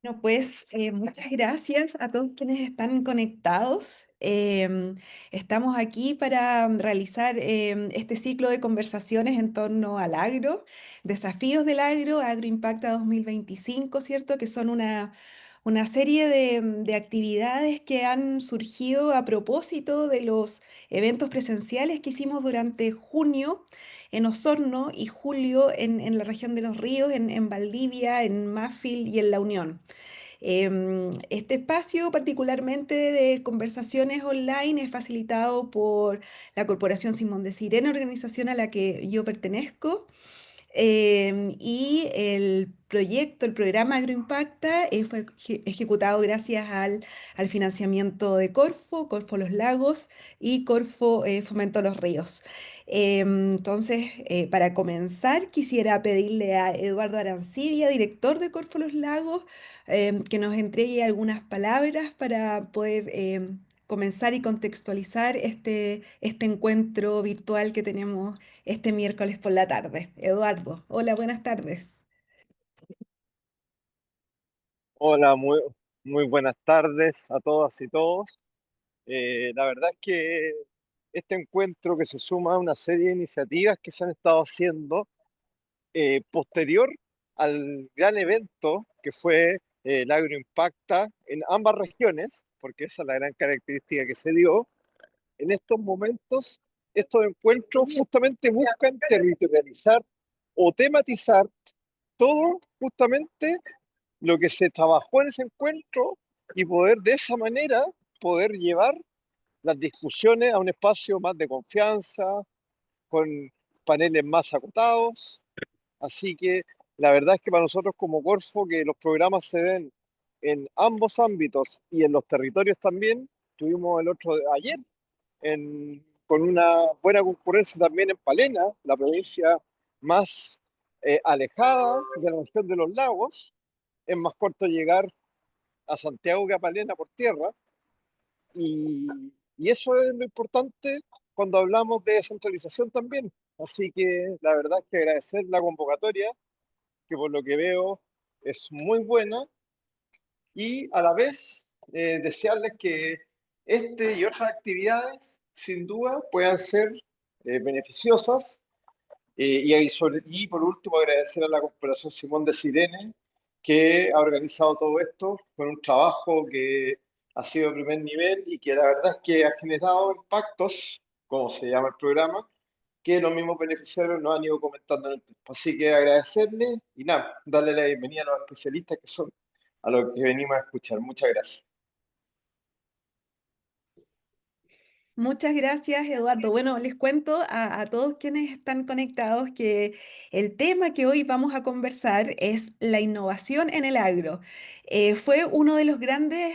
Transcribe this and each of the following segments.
Bueno, pues muchas gracias a todos quienes están conectados. Estamos aquí para realizar este ciclo de conversaciones en torno al agro, desafíos del agro, Agroimpacta 2025, ¿cierto? Que son una serie de actividades que han surgido a propósito de los eventos presenciales que hicimos durante junio en Osorno y julio en la región de Los Ríos, en Valdivia, en Mafil y en La Unión. Este espacio particularmente de conversaciones online es facilitado por la Corporación Simón de Sirena, organización a la que yo pertenezco. Y el proyecto, el programa Agroimpacta, fue ejecutado gracias al financiamiento de Corfo Los Lagos y Corfo Fomento Los Ríos. Entonces, para comenzar, quisiera pedirle a Eduardo Arancibia, director de Corfo Los Lagos, que nos entregue algunas palabras para poder comenzar y contextualizar este encuentro virtual que tenemos este miércoles por la tarde. Eduardo, hola, buenas tardes. Hola, muy buenas tardes a todas y todos. La verdad es que este encuentro que se suma a una serie de iniciativas que se han estado haciendo posterior al gran evento que fue el Agroimpacta en ambas regiones, porque esa es la gran característica que se dio. En estos momentos, estos encuentros justamente buscan territorializar o tematizar todo justamente lo que se trabajó en ese encuentro y poder de esa manera poder llevar las discusiones a un espacio más de confianza, con paneles más acotados. Así que la verdad es que para nosotros como Corfo, que los programas se den en ambos ámbitos y en los territorios también, tuvimos el otro ayer con una buena concurrencia también en Palena, la provincia más alejada de la región de los lagos. Es más corto llegar a Santiago que a Palena por tierra. Y, y eso es lo importante cuando hablamos de descentralización también. Así que la verdad es que agradecer la convocatoria, que por lo que veo es muy buena, y a la vez desearles que este y otras actividades sin duda puedan ser beneficiosas. Y por último, agradecer a la Corporación Simón de Sirene, que ha organizado todo esto con un trabajo que ha sido de primer nivel y que la verdad es que ha generado impactos, como se llama el programa, que los mismos beneficiarios nos han ido comentando en el tiempo. Así que agradecerle y nada, darle la bienvenida a los especialistas que son a los que venimos a escuchar. Muchas gracias. Muchas gracias, Eduardo. Bueno, les cuento a todos quienes están conectados que el tema que hoy vamos a conversar es la innovación en el agro. Fue uno de los grandes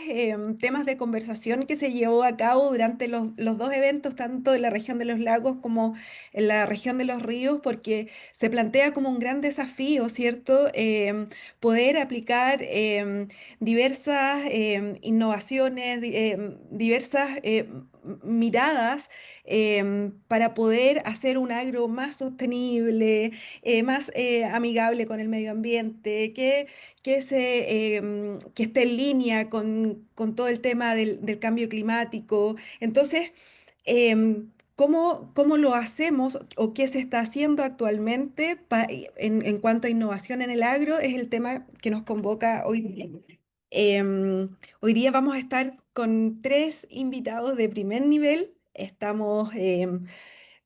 temas de conversación que se llevó a cabo durante los dos eventos, tanto en la región de los lagos como en la región de los ríos, porque se plantea como un gran desafío, ¿cierto? Poder aplicar diversas innovaciones, diversas miradas para poder hacer un agro más sostenible, más amigable con el medio ambiente, que esté en línea con todo el tema del cambio climático. Entonces, ¿cómo lo hacemos o qué se está haciendo actualmente en cuanto a innovación en el agro? Es el tema que nos convoca hoy día. Hoy día vamos a estar con tres invitados de primer nivel. Estamos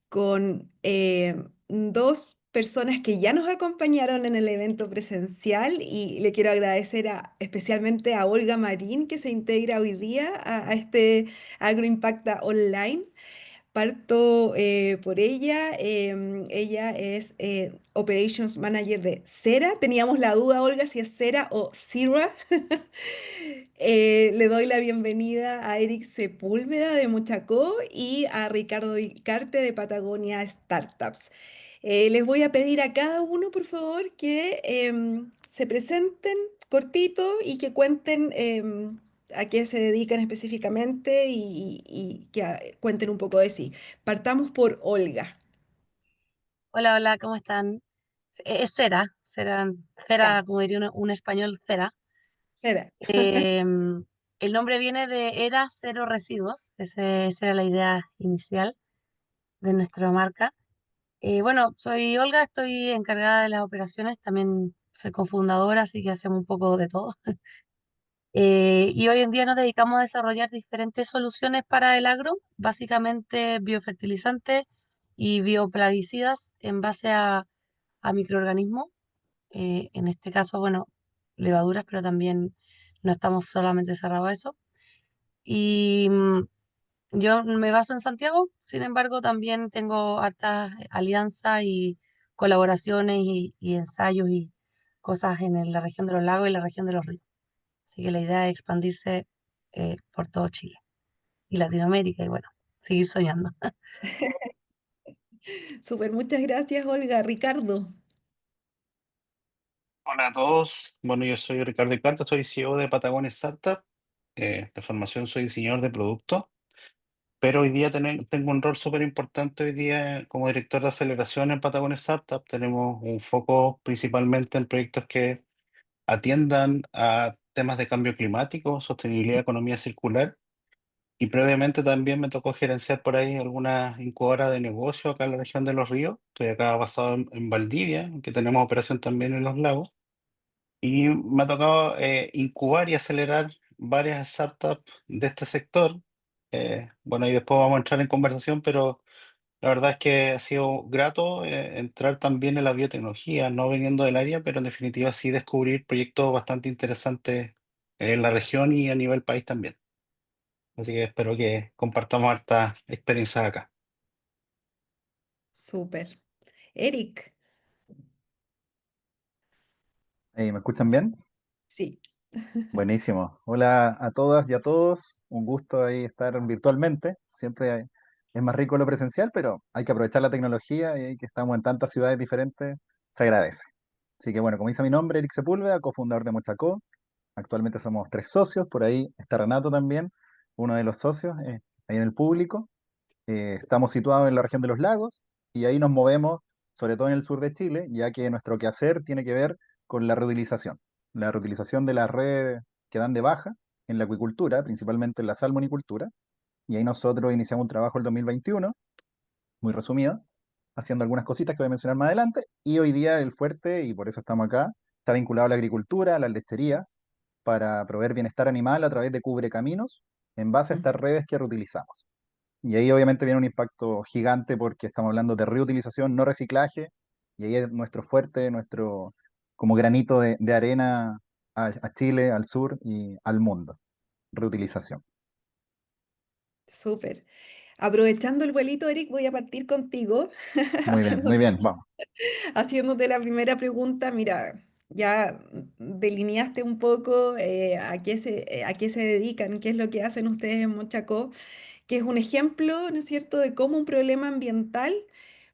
con dos personas que ya nos acompañaron en el evento presencial y le quiero agradecer especialmente a Olga Marín que se integra hoy día a este Agroimpacta Online. Parto por ella. Ella es Operations Manager de Cera. Teníamos la duda, Olga, si es Cera o Cira. Le doy la bienvenida a Eric Sepúlveda de Mochacó y a Ricardo Icarte de Patagonia Startups. Les voy a pedir a cada uno, por favor, que se presenten cortito y que cuenten a qué se dedican específicamente y que cuenten un poco de sí. Partamos por Olga. Hola, hola, ¿cómo están? Es Cera, Cera, Ya, Cera, como diría un español, Cera. Espera. Em, el nombre viene de Era Cero Residuos, esa era la idea inicial de nuestra marca. Bueno, soy Olga, estoy encargada de las operaciones, también soy cofundadora, así que hacemos un poco de todo. Y hoy en día nos dedicamos a desarrollar diferentes soluciones para el agro, básicamente biofertilizantes y bioplaguicidas en base a microorganismos. En este caso, bueno, levaduras, pero también no estamos solamente cerrados a eso. Y yo me baso en Santiago, sin embargo, también tengo hartas alianzas y colaboraciones y ensayos y cosas en la región de los lagos y la región de los ríos. Así que la idea es expandirse por todo Chile y Latinoamérica y bueno, seguir soñando. Súper, muchas gracias, Olga. Ricardo. Hola a todos. Bueno, yo soy Ricardo Carta, soy CEO de Patagonia Startup. De formación soy diseñador de producto, pero hoy día tengo un rol súper importante hoy día como director de aceleración en Patagonia Startup. Tenemos un foco principalmente en proyectos que atiendan a temas de cambio climático, sostenibilidad, economía circular. Y previamente también me tocó gerenciar por ahí algunas incubadoras de negocio acá en la región de Los Ríos. Estoy acá basado en Valdivia, que tenemos operación también en los lagos. Y me ha tocado incubar y acelerar varias startups de este sector. Bueno, y después vamos a entrar en conversación, pero la verdad es que ha sido grato entrar también en la biotecnología, no viniendo del área, pero en definitiva sí descubrir proyectos bastante interesantes en la región y a nivel país también. Así que espero que compartamos harta experiencia acá. Súper. Eric. ¿Me escuchan bien? Sí. Buenísimo. Hola a todas y a todos. Un gusto ahí estar virtualmente. Es más rico lo presencial, pero hay que aprovechar la tecnología y ahí que estamos en tantas ciudades diferentes, se agradece. Así que bueno, como dice mi nombre, Eric Sepúlveda, cofundador de Mochacó. Actualmente somos tres socios, por ahí está Renato también, uno de los socios, ahí en el público. Estamos situados en la región de los lagos y ahí nos movemos, sobre todo en el sur de Chile, ya que nuestro quehacer tiene que ver con la reutilización de las redes que dan de baja en la acuicultura, principalmente en la salmonicultura. Y ahí nosotros iniciamos un trabajo el 2021, muy resumido, haciendo algunas cositas que voy a mencionar más adelante. Y hoy día el fuerte, y por eso estamos acá, está vinculado a la agricultura, a las lecherías, para proveer bienestar animal a través de cubre caminos en base a estas redes que reutilizamos. Y ahí obviamente viene un impacto gigante porque estamos hablando de reutilización, no reciclaje, y ahí es nuestro fuerte, nuestro como granito de arena a Chile, al sur y al mundo. Reutilización. Súper. Aprovechando el vuelito, Eric, voy a partir contigo, Muy haciéndote, bien, vamos. haciéndote la primera pregunta. Mira, ya delineaste un poco a qué se dedican, qué es lo que hacen ustedes en Mochacó, que es un ejemplo, ¿no es cierto?, de cómo un problema ambiental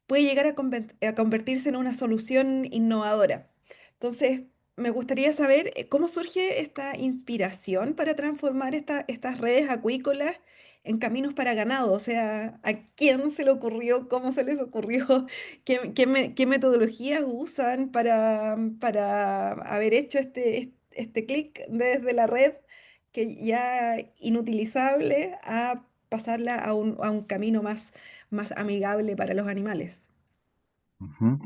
puede llegar a convertirse en una solución innovadora. Entonces, me gustaría saber cómo surge esta inspiración para transformar estas redes acuícolas en caminos para ganado. O sea, ¿a quién se le ocurrió? ¿Cómo se les ocurrió? ¿Qué metodologías usan para haber hecho este clic desde la red que ya inutilizable a pasarla a un camino más amigable para los animales? Ujú.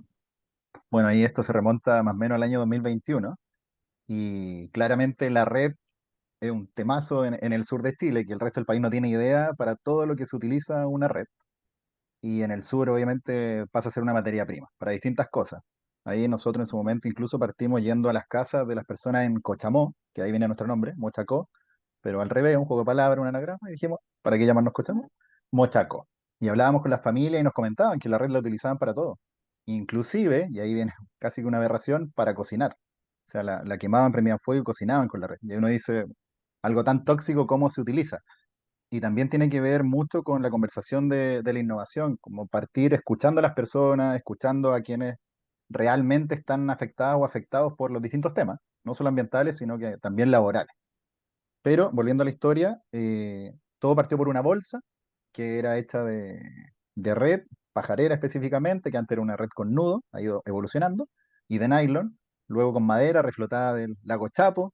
Bueno, ahí esto se remonta más o menos al año 2021 y claramente la red es un temazo en el sur de Chile, que el resto del país no tiene idea para todo lo que se utiliza una red. Y en el sur obviamente pasa a ser una materia prima para distintas cosas. Ahí nosotros en su momento incluso partimos yendo a las casas de las personas en Cochamó, que ahí viene nuestro nombre, Mochacó, pero al revés, un juego de palabras, un anagrama, y dijimos, ¿para qué llamarnos Cochamó? Mochacó. Y hablábamos con las familias y nos comentaban que la red la utilizaban para todo. Inclusive, y ahí viene casi que una aberración, para cocinar. O sea, la quemaban, prendían fuego y cocinaban con la red. Y ahí uno dice, algo tan tóxico, ¿cómo se utiliza? Y también tiene que ver mucho con la conversación de la innovación, como partir escuchando a las personas, escuchando a quienes realmente están afectadas o afectados por los distintos temas, no solo ambientales, sino que también laborales. Pero volviendo a la historia, todo partió por una bolsa que era hecha de red, pajarera específicamente, que antes era una red con nudo, ha ido evolucionando, y de nylon, luego con madera reflotada del lago Chapo,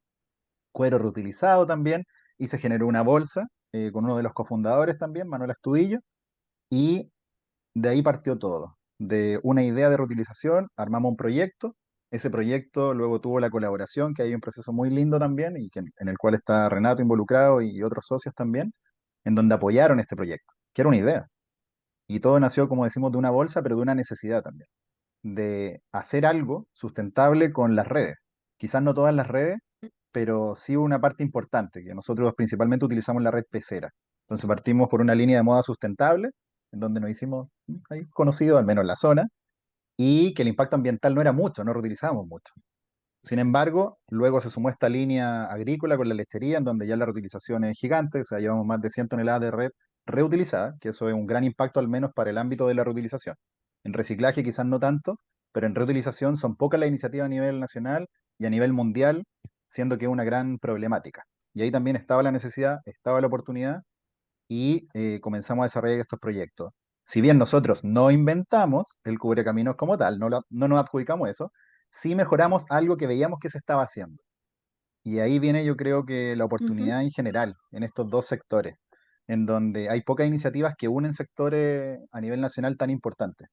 cuero reutilizado también, y se generó una bolsa con uno de los cofundadores también, Manuel Astudillo, y de ahí partió todo. De una idea de reutilización, armamos un proyecto. Ese proyecto luego tuvo la colaboración, que hay un proceso muy lindo también, y que, en el cual está Renato involucrado y otros socios también, en donde apoyaron este proyecto, que era una idea. Y todo nació, como decimos, de una bolsa, pero de una necesidad también, de hacer algo sustentable con las redes. Quizás no todas las redes, pero sí una parte importante, que nosotros principalmente utilizamos la red Pecera. Entonces partimos por una línea de moda sustentable, en donde nos hicimos ahí conocidos, al menos en la zona, y que el impacto ambiental no era mucho, no reutilizábamos mucho. Sin embargo, luego se sumó esta línea agrícola con la lechería, en donde ya la reutilización es gigante, o sea, llevamos más de 100 toneladas de red reutilizada, que eso es un gran impacto al menos para el ámbito de la reutilización. En reciclaje quizás no tanto, pero en reutilización son pocas las iniciativas a nivel nacional y a nivel mundial, siendo que es una gran problemática. Y ahí también estaba la necesidad, estaba la oportunidad, y comenzamos a desarrollar estos proyectos. Si bien nosotros no inventamos el cubrecaminos como tal, no nos adjudicamos eso, sí mejoramos algo que veíamos que se estaba haciendo. Y ahí viene, yo creo, que la Ujú. oportunidad en general en estos dos sectores, en donde hay pocas iniciativas que unen sectores a nivel nacional tan importantes,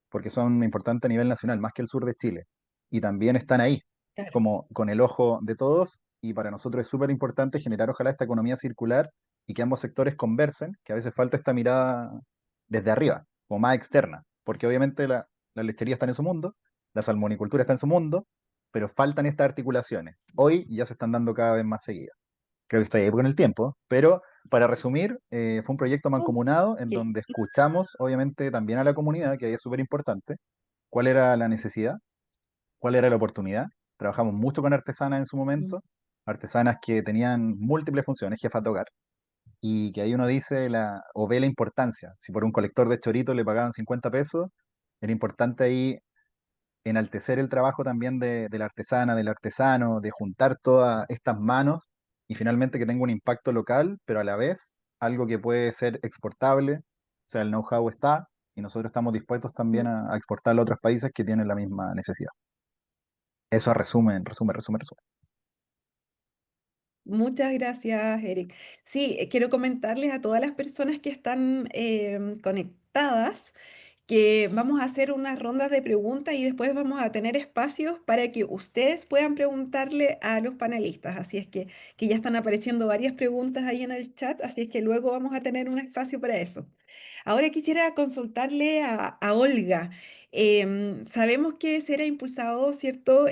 porque son importantes a nivel nacional, más que el sur de Chile. Y también están ahí, Claro. como con el ojo de todos, y para nosotros es súper importante generar ojalá esta economía circular y que ambos sectores conversen, que a veces falta esta mirada desde arriba, o más externa, porque obviamente la lechería está en su mundo, la salmonicultura está en su mundo, pero faltan estas articulaciones. Hoy ya se están dando cada vez más seguidas. Creo que estoy ahí con el tiempo, pero para resumir, fue un proyecto mancomunado en Ok. donde escuchamos obviamente también a la comunidad, que ahí es súper importante, cuál era la necesidad, cuál era la oportunidad. Trabajamos mucho con artesanas en su Mm. momento, artesanas que tenían múltiples funciones, jefas de hogar, y que ahí uno dice o ve la importancia. Si por un colector de chorito le pagaban 50 pesos, era importante ahí enaltecer el trabajo también de la artesana, del artesano, de juntar todas estas manos y finalmente que tenga un impacto local, pero a la vez algo que puede ser exportable. O sea, el know-how está y nosotros estamos dispuestos también a exportarlo a otros países que tienen la misma necesidad. Eso a resumen. Muchas gracias, Eric. Sí, quiero comentarles a todas las personas que están conectadas que vamos a hacer unas rondas de preguntas y después vamos a tener espacios para que ustedes puedan preguntarle a los panelistas. Así es que ya están apareciendo varias preguntas ahí en el chat, así es que luego vamos a tener un espacio para eso. Ahora quisiera consultarle a Olga. Sabemos que será impulsado, ¿cierto?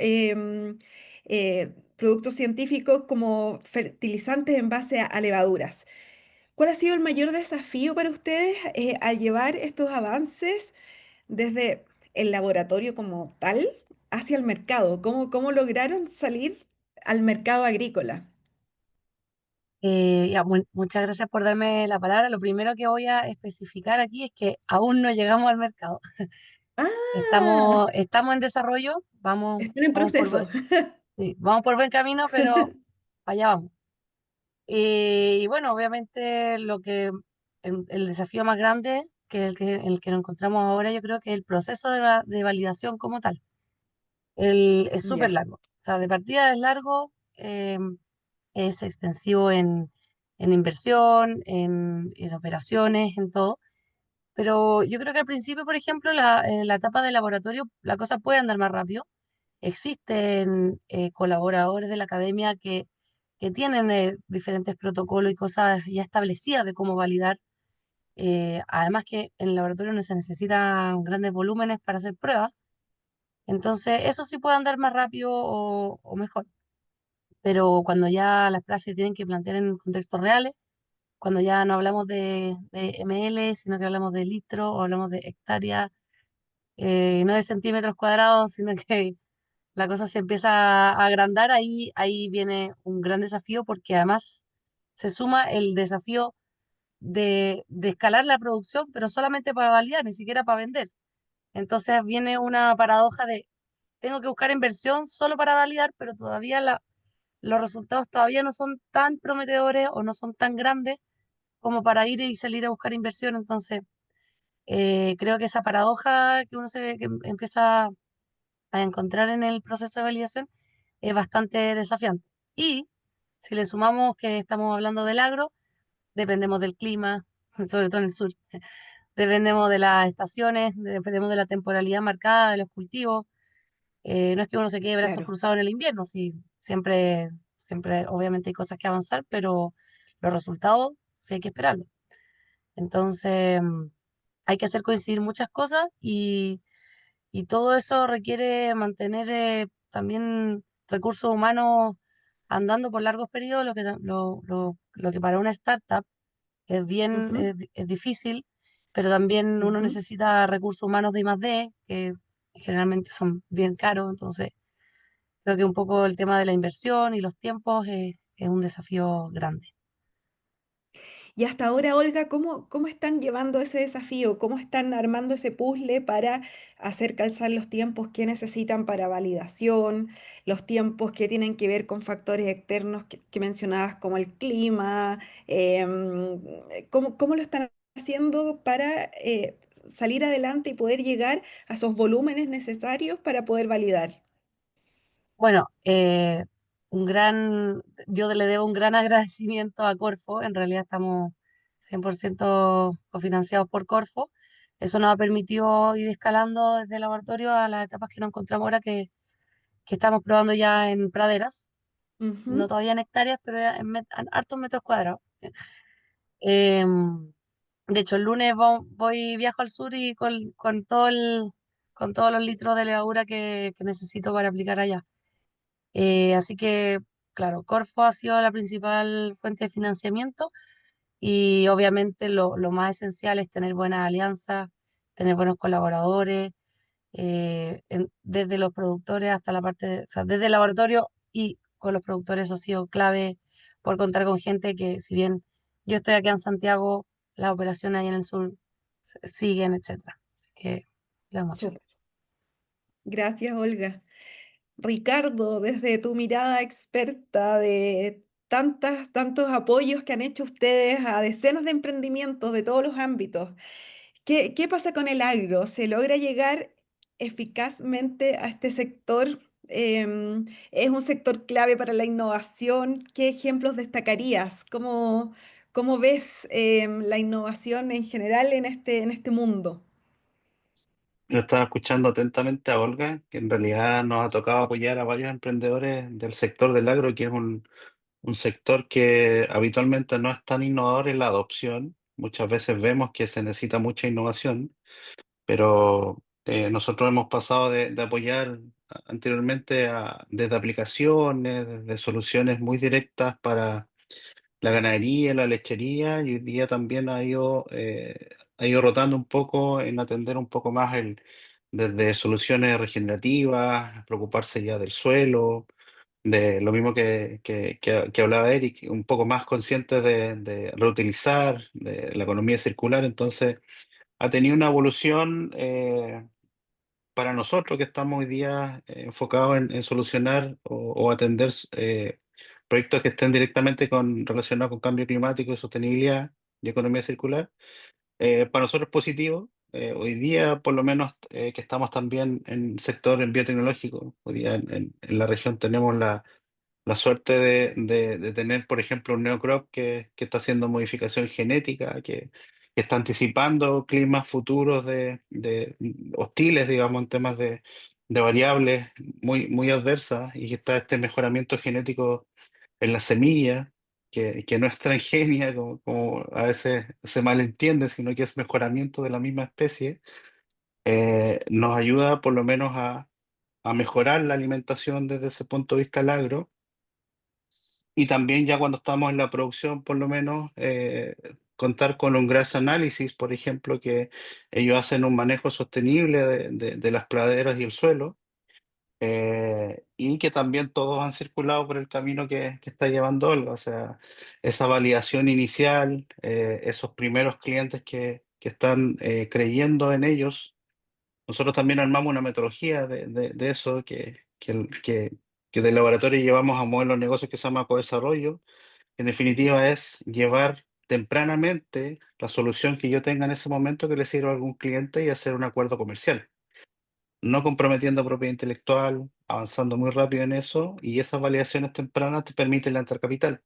Productos científicos como fertilizantes en base a levaduras. ¿Cuál ha sido el mayor desafío para ustedes al llevar estos avances desde el laboratorio como tal hacia el mercado? ¿Cómo lograron salir al mercado agrícola? Ya, muchas gracias por darme la palabra. Lo primero que voy a especificar aquí es que aún no llegamos al mercado. Ah, Estamos en desarrollo, están en proceso. sí, vamos por buen camino, pero allá vamos. Y bueno, obviamente el desafío más grande el que nos encontramos ahora, yo creo que el proceso de validación como tal. Es súper Ya, largo. O sea, de partida es largo, es extensivo en inversión, en operaciones, en todo. Pero yo creo que al principio, por ejemplo, la etapa de laboratorio, la cosa puede andar más rápido. Existen colaboradores de la academia que tienen diferentes protocolos y cosas ya establecidas de cómo validar. Además que en el laboratorio no se necesitan grandes volúmenes para hacer pruebas. Entonces, eso sí puede andar más rápido o mejor. Pero cuando ya las pruebas se tienen que plantear en contextos reales, cuando ya no hablamos de ml, sino que hablamos de litro o hablamos de hectáreas, no de centímetros cuadrados, sino que la cosa se empieza a agrandar, ahí viene un gran desafío porque además se suma el desafío de escalar la producción, pero solamente para validar, ni siquiera para vender. Entonces viene una paradoja de, tengo que buscar inversión solo para validar, pero todavía los resultados todavía no son tan prometedores o no son tan grandes como para ir y salir a buscar inversión. Entonces, creo que esa paradoja que que empieza a encontrar en el proceso de validación es bastante desafiante. Y Si le sumamos que estamos hablando del agro, dependemos del clima, sobre todo en el sur, dependemos de las estaciones, dependemos de la temporalidad marcada de los cultivos. No es que uno se quede de brazos Claro. cruzados en el invierno, sí, siempre obviamente hay cosas que avanzar, pero los resultados sí hay que esperarlos. Entonces, hay que hacer coincidir muchas cosas y todo eso requiere mantener también recursos humanos andando por largos periodos, lo que para una startup Ujú, es difícil, pero también uno ujú. necesita recursos humanos de I+D, que generalmente son bien caros, entonces creo que un poco el tema de la inversión y los tiempos es un desafío grande. Y hasta ahora, Olga, ¿cómo están llevando ese desafío? ¿Cómo están armando ese puzzle para hacer calzar los tiempos que necesitan para validación, los tiempos que tienen que ver con factores externos que mencionabas como el clima? ¿Cómo lo están haciendo para salir adelante y poder llegar a esos volúmenes necesarios para poder validar? Bueno, yo le debo un gran agradecimiento a Corfo. En realidad estamos 100% cofinanciados por Corfo. Eso nos ha permitido ir escalando desde el laboratorio a las etapas que nos encontramos ahora, que estamos probando ya en praderas, no Ujú. todavía en hectáreas, pero ya en hartos metros cuadrados. Em, de hecho, el lunes viajo al sur y con todos los litros de levadura que necesito para aplicar allá. Así que, claro, Corfo ha sido la principal fuente de financiamiento y obviamente lo más esencial es tener buenas alianzas, tener buenos colaboradores, desde los productores hasta la o sea, desde el laboratorio y con los productores. Eso ha sido clave por contar con gente que, si bien yo estoy aquí en Santiago, las operaciones ahí en el sur siguen, etcétera. Así que lo hemos hecho. Súper. Gracias, Olga. Ricardo, desde tu mirada experta de tantos apoyos que han hecho ustedes a decenas de emprendimientos de todos los ámbitos, ¿qué pasa con el agro? ¿Se logra llegar eficazmente a este sector? ¿Es un sector clave para la innovación? ¿Qué ejemplos destacarías? ¿Cómo ves la innovación en general en este mundo? Yo estaba escuchando atentamente a Olga, que en realidad nos ha tocado apoyar a varios emprendedores del sector del agro, que es un sector que habitualmente no es tan innovador en la adopción. Muchas veces vemos que se necesita mucha innovación, pero nosotros hemos pasado de apoyar anteriormente desde aplicaciones, desde soluciones muy directas para la ganadería, la lechería, y hoy día también ha ido rotando un poco en atender un poco más desde soluciones regenerativas, preocuparse ya del suelo, de lo mismo que hablaba Eric, un poco más consciente de reutilizar, de la economía circular. Entonces, ha tenido una evolución para nosotros que estamos hoy día enfocados en solucionar o atender proyectos que estén directamente relacionados con cambio climático y sostenibilidad y economía circular. Para nosotros es positivo. Hoy día, por lo menos, que estamos también en el sector en biotecnológico, hoy día en la región tenemos la suerte de tener, por ejemplo, un neocrop que está haciendo modificación genética, que está anticipando climas futuros hostiles, digamos, en temas de variables muy adversas, y que está este mejoramiento genético en la semilla, que no es transgenia, como a veces se malentiende, sino que es mejoramiento de la misma especie. Nos ayuda por lo menos a mejorar la alimentación desde ese punto de vista al agro. Y también ya cuando estamos en la producción, por lo menos, contar con un grass análisis, por ejemplo, que ellos hacen un manejo sostenible de las praderas y el suelo, y que también todos han circulado por el camino que está llevando Olga. O sea, esa validación inicial, esos primeros clientes que están creyendo en ellos. Nosotros también armamos una metodología de eso que del laboratorio llevamos a modelos de negocios que se llama co-desarrollo. En definitiva, es llevar tempranamente la solución que yo tenga en ese momento que le sirva a algún cliente y hacer un acuerdo comercial. no comprometiendo propiedad intelectual, avanzando muy rápido en eso, y esas validaciones tempranas te permiten levantar capital.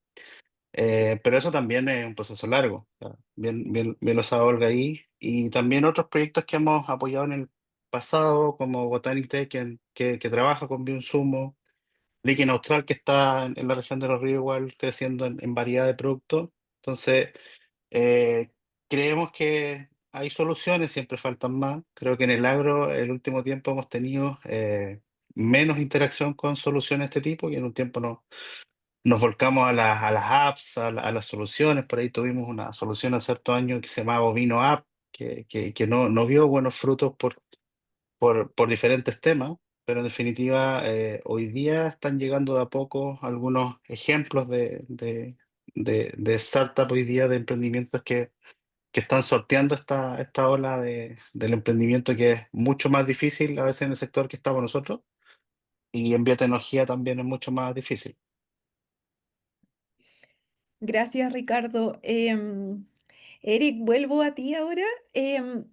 Pero eso también es un proceso largo. O sea, bien lo sabe Olga ahí. Y también otros proyectos que hemos apoyado en el pasado, como Botanic Tech, que trabaja con bioinsumo, Lichen Austral, que está en la región de los ríos, igual creciendo en variedad de productos. Entonces, eh, creemos que hay soluciones, siempre faltan más. Creo que en el agro, el último tiempo hemos tenido menos interacción con soluciones de este tipo, y en un tiempo nos volcamos a las apps, a las soluciones. Por ahí tuvimos una solución hace ciertos años que se llamaba Bovino App, que no vio buenos frutos por diferentes temas, pero en definitiva hoy día están llegando de a poco algunos ejemplos de startup hoy día, de emprendimientos que están sorteando esta ola del emprendimiento, que es mucho más difícil a veces en el sector que estamos nosotros, y en biotecnología también es mucho más difícil. Gracias, Ricardo. Eric, vuelvo a ti ahora. Em,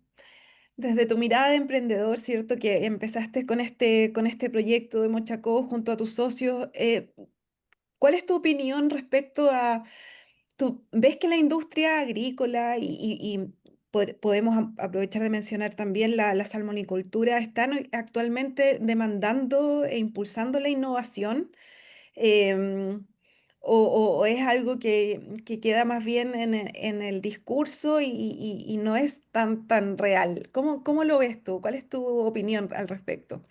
Desde tu mirada de emprendedor, ¿cierto? Que empezaste con este proyecto de Mochacó junto a tus socios. ¿Cuál es tu opinión respecto a, tú ves que la industria agrícola y podemos aprovechar de mencionar también la salmonicultura están actualmente demandando e impulsando la innovación? Em, o es algo que queda más bien en el discurso y no es tan real. ¿Cómo lo ves tú? ¿Cuál es tu opinión al respecto?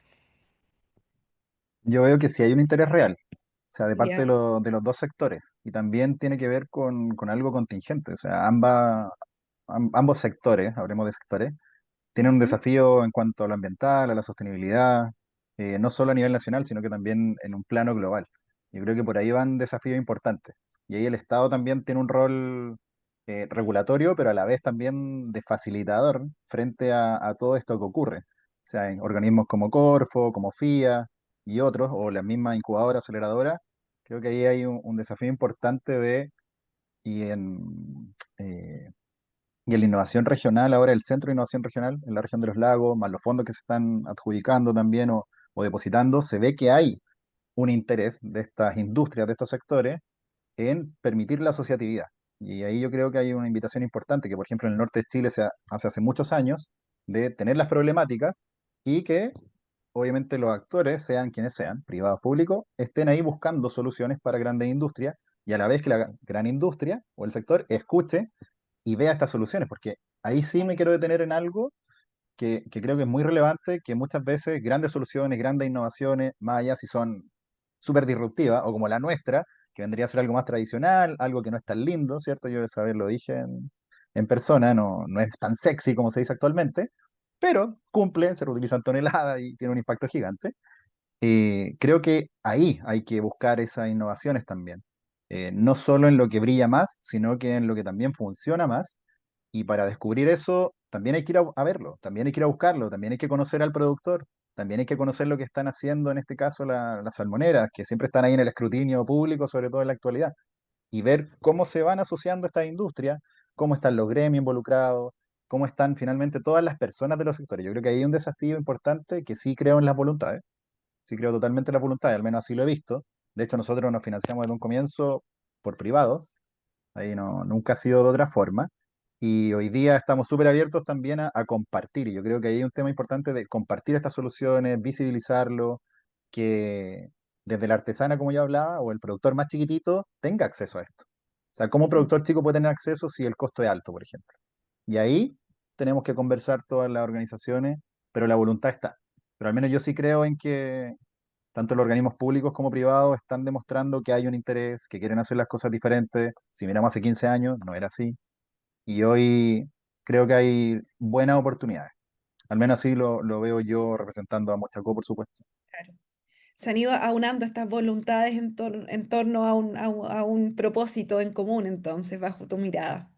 Yo veo que sí hay un interés real, o sea, de parte Ya. de los dos sectores, y también tiene que ver con algo contingente, o sea, ambos sectores, hablemos de sectores, tienen un Ujú. desafío en cuanto a lo ambiental, a la sostenibilidad, no solo a nivel nacional, sino que también en un plano global. Yo creo que por ahí van desafíos importantes. Y ahí el Estado también tiene un rol regulatorio, pero a la vez también de facilitador frente a todo esto que ocurre. O sea, en organismos como Corfo, como FIA y otros, o la misma incubadora, aceleradora, creo que ahí hay un desafío importante eh, y en la innovación regional, ahora el Centro de Innovación Regional en la región de los lagos, más los fondos que se están adjudicando también o depositando, se ve que hay un interés de estas industrias, de estos sectores, en permitir la asociatividad. Y ahí yo creo que hay una invitación importante, que por ejemplo en el norte de Chile hace muchos años, de tener las problemáticas y que obviamente los actores, sean quienes sean, privados, públicos, estén ahí buscando soluciones para grandes industrias y a la vez que la gran industria o el sector escuche y vea estas soluciones, porque ahí sí me quiero detener en algo que creo que es muy relevante, que muchas veces grandes soluciones, grandes innovaciones, más allá si son súper disruptivas o como la nuestra, que vendría a ser algo más tradicional, algo que no es tan lindo, ¿cierto? Yo esa vez lo dije en persona, no es tan sexy como se dice actualmente, pero cumple, se reutilizan toneladas y tiene un impacto gigante. Creo que ahí hay que buscar esas innovaciones también. No solo en lo que brilla más, sino que en lo que también funciona más, y para descubrir eso, también hay que ir a verlo, también hay que ir a buscarlo, también hay que conocer al productor, también hay que conocer lo que están haciendo, en este caso, las salmoneras, que siempre están ahí en el escrutinio público, sobre todo en la actualidad, y ver cómo se van asociando estas industrias, cómo están los gremios involucrados, cómo están finalmente todas las personas de los sectores. Yo creo que ahí hay un desafío importante que sí creo en las voluntades, sí creo totalmente en las voluntades, al menos así lo he visto. De hecho, nosotros nos financiamos desde un comienzo por privados, ahí nunca ha sido de otra forma. Y hoy día estamos súper abiertos también a compartir. Y yo creo que ahí hay un tema importante de compartir estas soluciones, visibilizarlo, que desde la artesana, como yo hablaba, o el productor más chiquitito, tenga acceso a esto. O sea, ¿cómo un productor chico puede tener acceso si el costo es alto, por ejemplo? Y ahí tenemos que conversar todas las organizaciones, pero la voluntad está. Pero al menos yo sí creo en que tanto los organismos públicos como privados están demostrando que hay un interés, que quieren hacer las cosas diferentes. Si miramos hace 15 años, no era así. Y hoy creo que hay buenas oportunidades. Al menos así lo veo yo representando a Mochacó, por supuesto. Claro. Se han ido aunando estas voluntades en torno a un propósito en común, entonces, bajo tu mirada.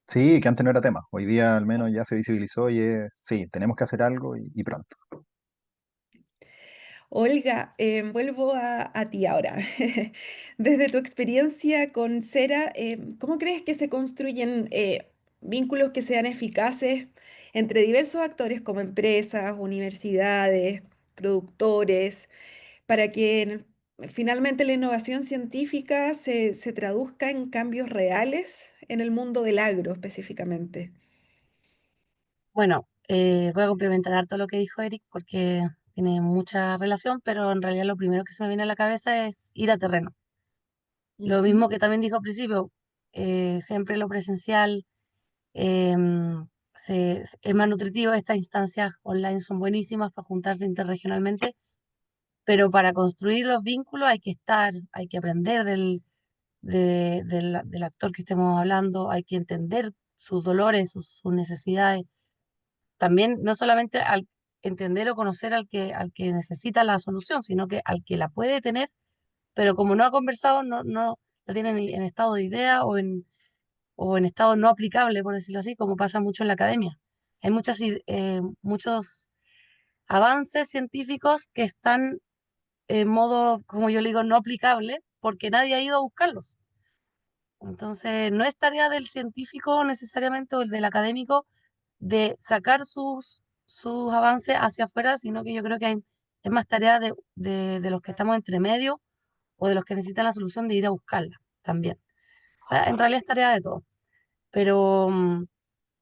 Sí, que antes no era tema. Hoy día al menos ya se visibilizó y sí, tenemos que hacer algo y pronto. Olga, vuelvo a ti ahora. Desde tu experiencia con Cera, ¿cómo crees que se construyen vínculos que sean eficaces entre diversos actores como empresas, universidades, productores, para que finalmente la innovación científica se traduzca en cambios reales en el mundo del agro específicamente. Bueno, voy a complementar harto lo que dijo Eric porque tiene mucha relación, pero en realidad lo primero que se me viene a la cabeza es ir a terreno. Lo Ujú. mismo que también dijo al principio, siempre lo presencial es más nutritivo. Estas instancias online son buenísimas para juntarse interregionalmente, pero para construir los vínculos hay que estar, hay que aprender del actor que estemos hablando, hay que entender sus dolores, sus necesidades. También no solamente al entender o conocer al que necesita la solución, sino que al que la puede tener, pero como no ha conversado, no la tiene en estado de idea o en estado no aplicable, por decirlo así, como pasa mucho en la academia. Hay muchos avances científicos que están en modo, como yo le digo, no aplicable, porque nadie ha ido a buscarlos. Entonces, no es tarea del científico necesariamente o el del académico de sacar sus avances hacia afuera, sino que yo creo que es más tarea de los que estamos entre medio o de los que necesitan la solución de ir a buscarla también. O sea, en realidad es tarea de todos. Pero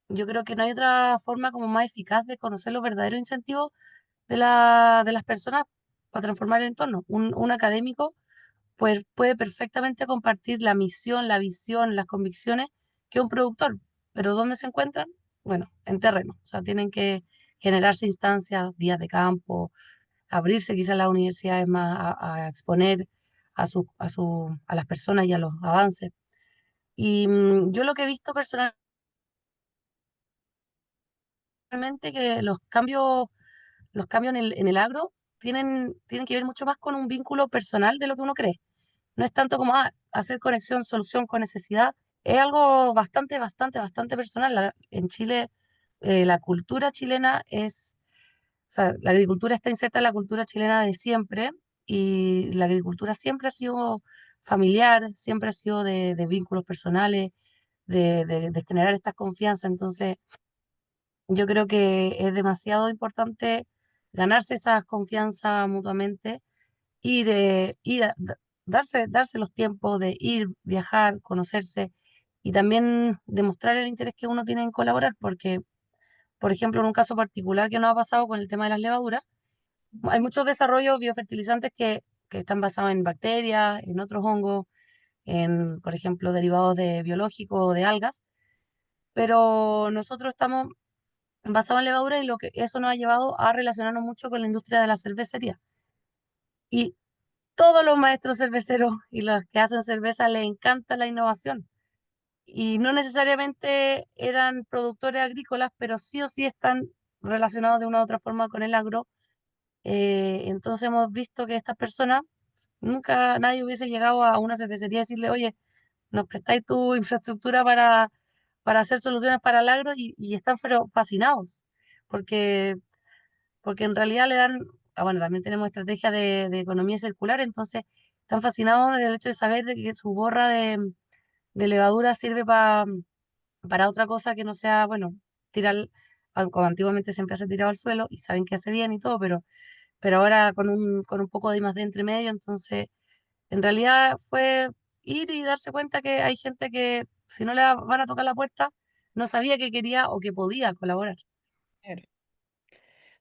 yo creo que no hay otra forma como más eficaz de conocer los verdaderos incentivos de las personas para transformar el entorno. Un académico pues, puede perfectamente compartir la misión, la visión, las convicciones que un productor, pero ¿dónde se encuentran? Bueno, en terreno. O sea, tienen que generarse instancias, días de campo, abrirse quizás las universidades más a exponer a las personas y a los avances. Y yo lo que he visto personalmente que los cambios en el agro tienen que ver mucho más con un vínculo personal de lo que uno cree. No es tanto como hacer conexión, solución con necesidad. Es algo bastante personal. En Chile, la cultura chilena o sea, la agricultura está inserta en la cultura chilena de siempre y la agricultura siempre ha sido familiar, siempre ha sido de vínculos personales, de generar esta confianza. Entonces, yo creo que es demasiado importante ganarse esa confianza mutuamente, darse los tiempos de ir, viajar, conocerse y también demostrar el interés que uno tiene en colaborar, porque, por ejemplo, en un caso particular que nos ha pasado con el tema de las levaduras, hay muchos desarrollos biofertilizantes que están basados en bacterias, en otros hongos, por ejemplo, derivados de biológicos o de algas, pero nosotros estamos basados en levadura y lo que eso nos ha llevado a relacionarnos mucho con la industria de la cervecería. Y todos los maestros cerveceros y los que hacen cerveza les encanta la innovación. Y no necesariamente eran productores agrícolas, pero sí o sí están relacionados de una u otra forma con el agro. Entonces hemos visto que estas personas, nunca nadie hubiese llegado a una cervecería y decirle, oye, nos prestáis tu infraestructura para hacer soluciones para el agro y están pero fascinados, porque, porque en realidad le dan, bueno, también tenemos estrategias de economía circular, entonces están fascinados del hecho de saber de que su borra de levadura sirve para otra cosa que no sea, bueno, tirar, como antiguamente siempre se tirado al suelo y saben que hace bien y todo, pero ahora con un poco de más de entre medio, entonces en realidad fue ir y darse cuenta que hay gente que si no le van a tocar la puerta, no sabía que quería o que podía colaborar. Claro.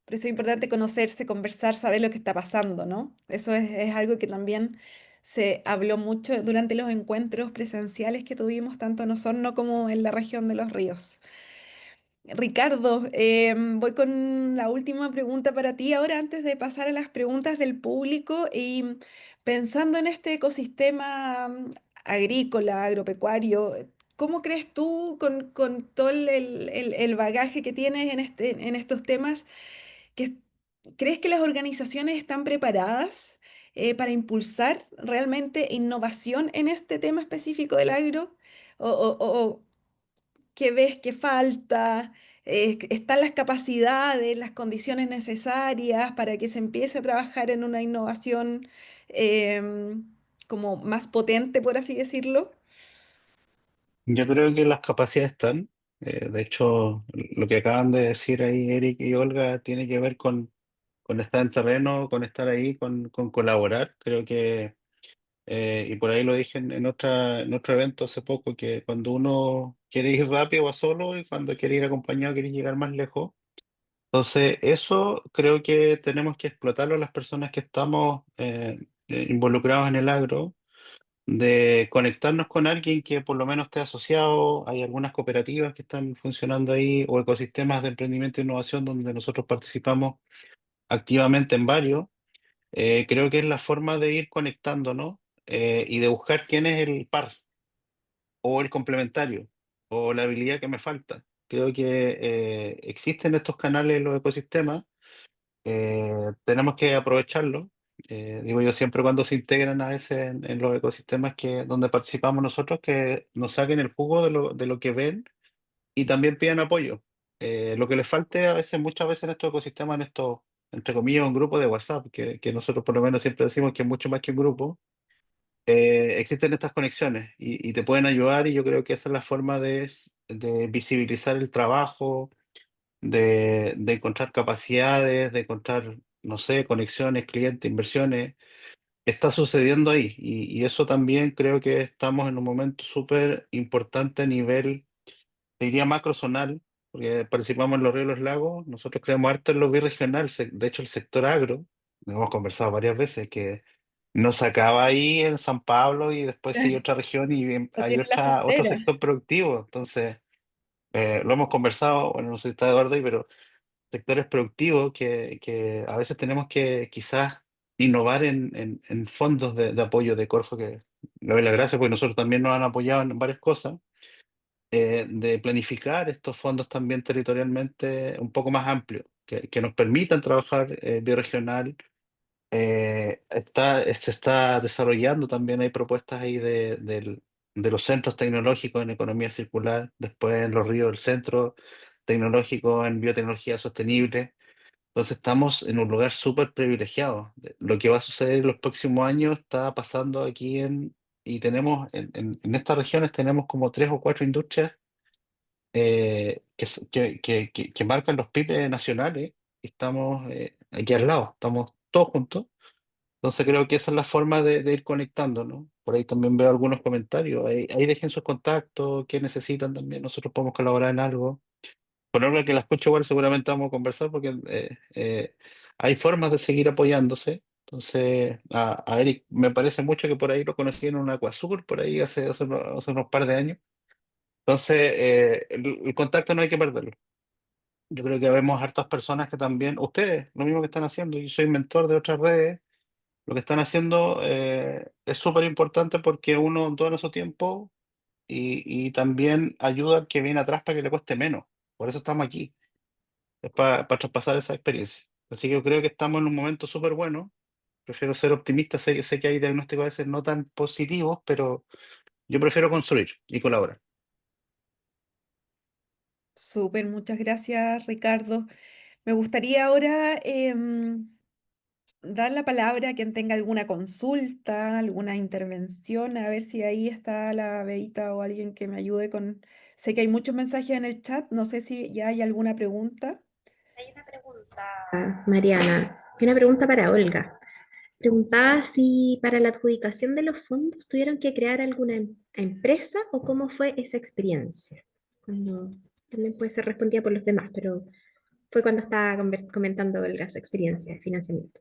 Por eso es importante conocerse, conversar, saber lo que está pasando, ¿no? Eso es algo que también se habló mucho durante los encuentros presenciales que tuvimos, tanto en Osorno como en la región de Los Ríos. Ricardo, voy con la última pregunta para ti ahora antes de pasar a las preguntas del público y pensando en este ecosistema agrícola, agropecuario, ¿cómo crees tú con todo el bagaje que tienes en estos temas, que crees que las organizaciones están preparadas para impulsar realmente innovación en este tema específico del agro? ¿O qué ves que falta? ¿Están las capacidades, las condiciones necesarias para que se empiece a trabajar en una innovación como más potente, por así decirlo? Yo creo que las capacidades están. De hecho, lo que acaban de decir ahí Eric y Olga tiene que ver con estar en terreno, con estar ahí, con colaborar. Creo que, y por ahí lo dije en otro evento hace poco, que cuando uno quiere ir rápido va solo y cuando quiere ir acompañado quiere llegar más lejos. Entonces, eso creo que tenemos que explotarlo las personas que estamos involucrados en el agro, de conectarnos con alguien que por lo menos esté asociado. Hay algunas cooperativas que están funcionando ahí o ecosistemas de emprendimiento e innovación donde nosotros participamos activamente en varios. Creo que es la forma de ir conectándonos y de buscar quién es el par o el complementario o la habilidad que me falta. Creo que existen estos canales en los ecosistemas, tenemos que aprovecharlo. Digo yo siempre cuando se integran a veces en los ecosistemas donde participamos nosotros, que nos saquen el jugo de lo que ven y también pidan apoyo. Lo que les falte a veces, muchas veces en estos ecosistemas, en estos, entre comillas, un grupo de WhatsApp, que nosotros por lo menos siempre decimos que es mucho más que un grupo, existen estas conexiones y te pueden ayudar y yo creo que esa es la forma de visibilizar el trabajo, de encontrar capacidades, de encontrar, no sé, conexiones, clientes, inversiones. Está sucediendo ahí y eso también creo que estamos en un momento súper importante a nivel, te diría macrozonal, porque participamos en los ríos y los lagos, nosotros creemos harto en lo birregional, de hecho el sector agro, lo hemos conversado varias veces, que no se acaba ahí en San Pablo y después sigue otra región y No hay tiene la otro frontera. sector productivo. Entonces, lo hemos conversado, bueno, no sé si está Eduardo ahí, pero sectores productivos que a veces tenemos que quizás innovar en fondos de apoyo de Corfo, que le doy las gracias porque nosotros también nos han apoyado en varias cosas, de planificar estos fondos también territorialmente un poco más amplios, que nos permitan trabajar bioregional. Se está desarrollando también, hay propuestas ahí de los centros tecnológicos en economía circular, después en los ríos del centro tecnológico en biotecnología sostenible. Entonces estamos en un lugar súper privilegiado. Lo que va a suceder en los próximos años está pasando aquí y tenemos en estas regiones tenemos como tres o cuatro industrias que marcan los PIB nacionales y estamos aquí al lado, estamos todos juntos. Entonces creo que esa es la forma de ir conectando, ¿no? Por ahí también veo algunos comentarios. Ahí dejen sus contactos, qué necesitan también. Nosotros podemos colaborar en algo. Con Olga que la escucho igual seguramente vamos a conversar porque hay formas de seguir apoyándose. Entonces, a Eric me parece mucho que por ahí lo conocí en un Aquasur, por ahí hace unos par de años. Entonces, el contacto no hay que perderlo. Yo creo que vemos hartas personas que también, ustedes, lo mismo que están haciendo, yo soy mentor de otras redes, lo que están haciendo es súper importante porque uno dona su tiempo y también ayuda al que viene atrás para que le cueste menos. Por eso estamos aquí, es para traspasar esa experiencia. Así que yo creo que estamos en un momento súper bueno. Prefiero ser optimista, sé que hay diagnósticos a veces no tan positivos, pero yo prefiero construir y colaborar. Súper, muchas gracias, Ricardo. Me gustaría ahora dar la palabra a quien tenga alguna consulta, alguna intervención, a ver si ahí está la Beita o alguien que me ayude con... Sé que hay muchos mensajes en el chat, no sé si ya hay alguna pregunta. Hay una pregunta, Mariana, y una pregunta para Olga. Preguntaba si para la adjudicación de los fondos tuvieron que crear alguna empresa o cómo fue esa experiencia. Cuando, también puede ser respondida por los demás, pero fue cuando estaba comentando Olga su experiencia de financiamiento.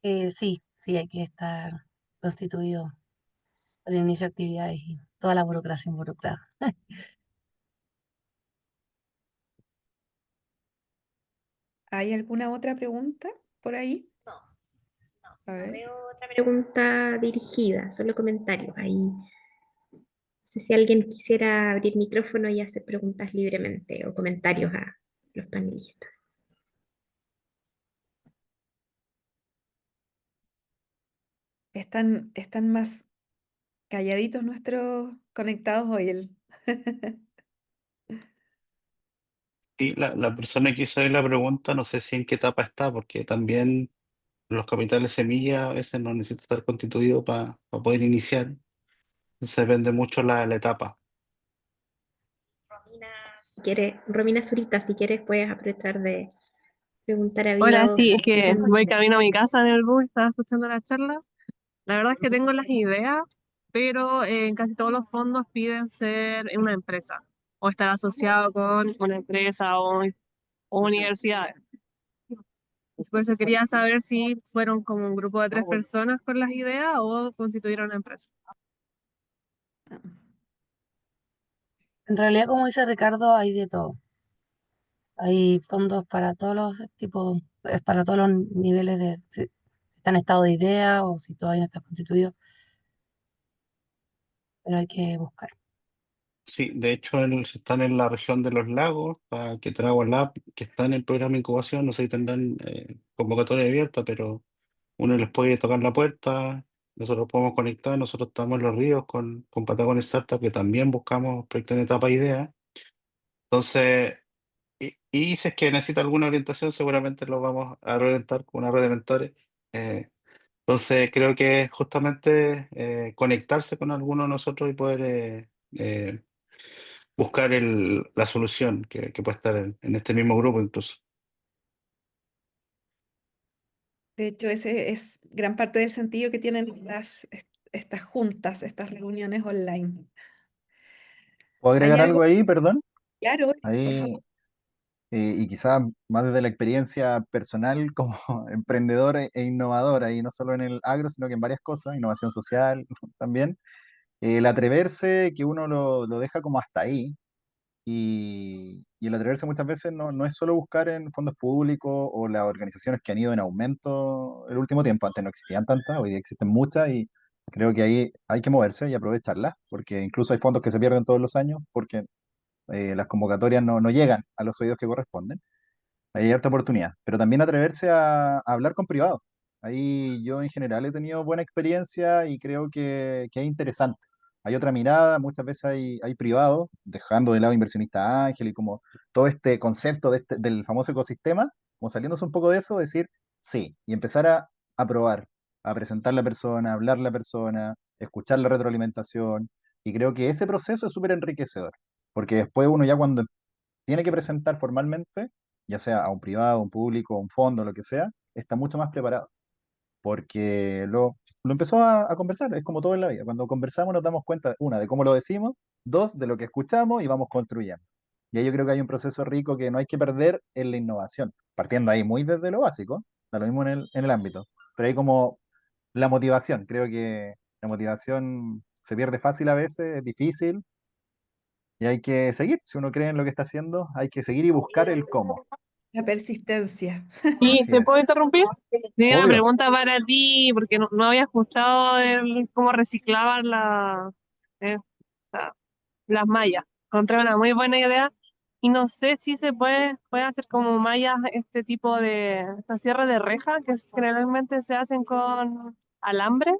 Sí, sí, hay que estar constituido al inicio de actividades y toda la burocracia involucrada. ¿Hay alguna otra pregunta por ahí? No, A no ver. veo otra pregunta dirigida, solo comentarios. Ahí, no sé si alguien quisiera abrir micrófono y hacer preguntas libremente o comentarios a los panelistas. Están más calladitos nuestros conectados hoy. Y la persona que hizo ahí la pregunta, no sé si en qué etapa está, porque también los capitales semilla a veces no necesitan estar constituidos para poder iniciar. Entonces depende mucho la etapa. Si quieres, Romina Zurita, si quieres puedes aprovechar de preguntar a viva Hola, sí, es voz. que voy camino a mi casa en el bus, estaba escuchando la charla. La verdad es que tengo las ideas, pero en casi todos los fondos piden ser una empresa o estar asociado con una empresa o universidades. Por eso quería saber si fueron como un grupo de 3 personas con las ideas o constituyeron una empresa. En realidad, como dice Ricardo, hay de todo. Hay fondos para todos los tipos, para todos los niveles si está en estado de idea o si todavía no está constituido, pero hay que buscar. Sí, de hecho están en la región de los lagos, para que Trago Lab, que están en el programa de incubación, no sé si tendrán convocatoria abierta, pero uno les puede tocar la puerta, nosotros podemos conectar, nosotros estamos en Los Ríos con Patagones Startup, que también buscamos proyectos en etapa idea. Entonces, y si es que necesita alguna orientación, seguramente lo vamos a orientar con una red de mentores. Eh, entonces, creo que es justamente conectarse con alguno de nosotros y poder buscar la solución que puede estar en este mismo grupo incluso. De hecho, ese es gran parte del sentido que tienen estas juntas, estas reuniones online. ¿Puedo ¿Hay agregar algo algo ahí, perdón? claro, por Ahí, favor? y quizás más desde la experiencia personal como emprendedor e innovador, ahí no solo en el agro, sino que en varias cosas, innovación social también. El atreverse, que uno lo deja como hasta ahí, y el atreverse muchas veces no es solo buscar en fondos públicos o las organizaciones que han ido en aumento el último tiempo, antes no existían tantas, hoy día existen muchas y creo que ahí hay que moverse y aprovecharlas, porque incluso hay fondos que se pierden todos los años porque las convocatorias no llegan a los oídos que corresponden. Ahí hay harta oportunidad, pero también atreverse a hablar con privados. Ahí yo en general he tenido buena experiencia y creo que es interesante. Hay otra mirada, muchas veces hay privados, dejando de lado inversionista ángel y como todo este concepto del famoso ecosistema, como saliéndose un poco de eso, decir sí, y empezar a probar, a presentar la persona, a hablar la persona, escuchar la retroalimentación, y creo que ese proceso es súper enriquecedor, porque después uno ya cuando tiene que presentar formalmente, ya sea a un privado, a un público, a un fondo, lo que sea, está mucho más preparado, porque lo empezó a conversar, es como todo en la vida. Cuando conversamos nos damos cuenta, una, de cómo lo decimos, dos, de lo que escuchamos y vamos construyendo. Y ahí yo creo que hay un proceso rico que no hay que perder en la innovación, partiendo ahí muy desde lo básico, da lo mismo en el ámbito, pero hay como la motivación, creo que la motivación se pierde fácil a veces, es difícil, y hay que seguir. Si uno cree en lo que está haciendo, hay que seguir y buscar el cómo. La persistencia. ¿Y Así te puedo es. interrumpir? Tenía una Obvio. pregunta para ti, porque no había escuchado cómo reciclaban o sea, las mallas. Encontré una muy buena idea y no sé si puede hacer como mallas este tipo de estos cierres de reja que generalmente se hacen con alambre.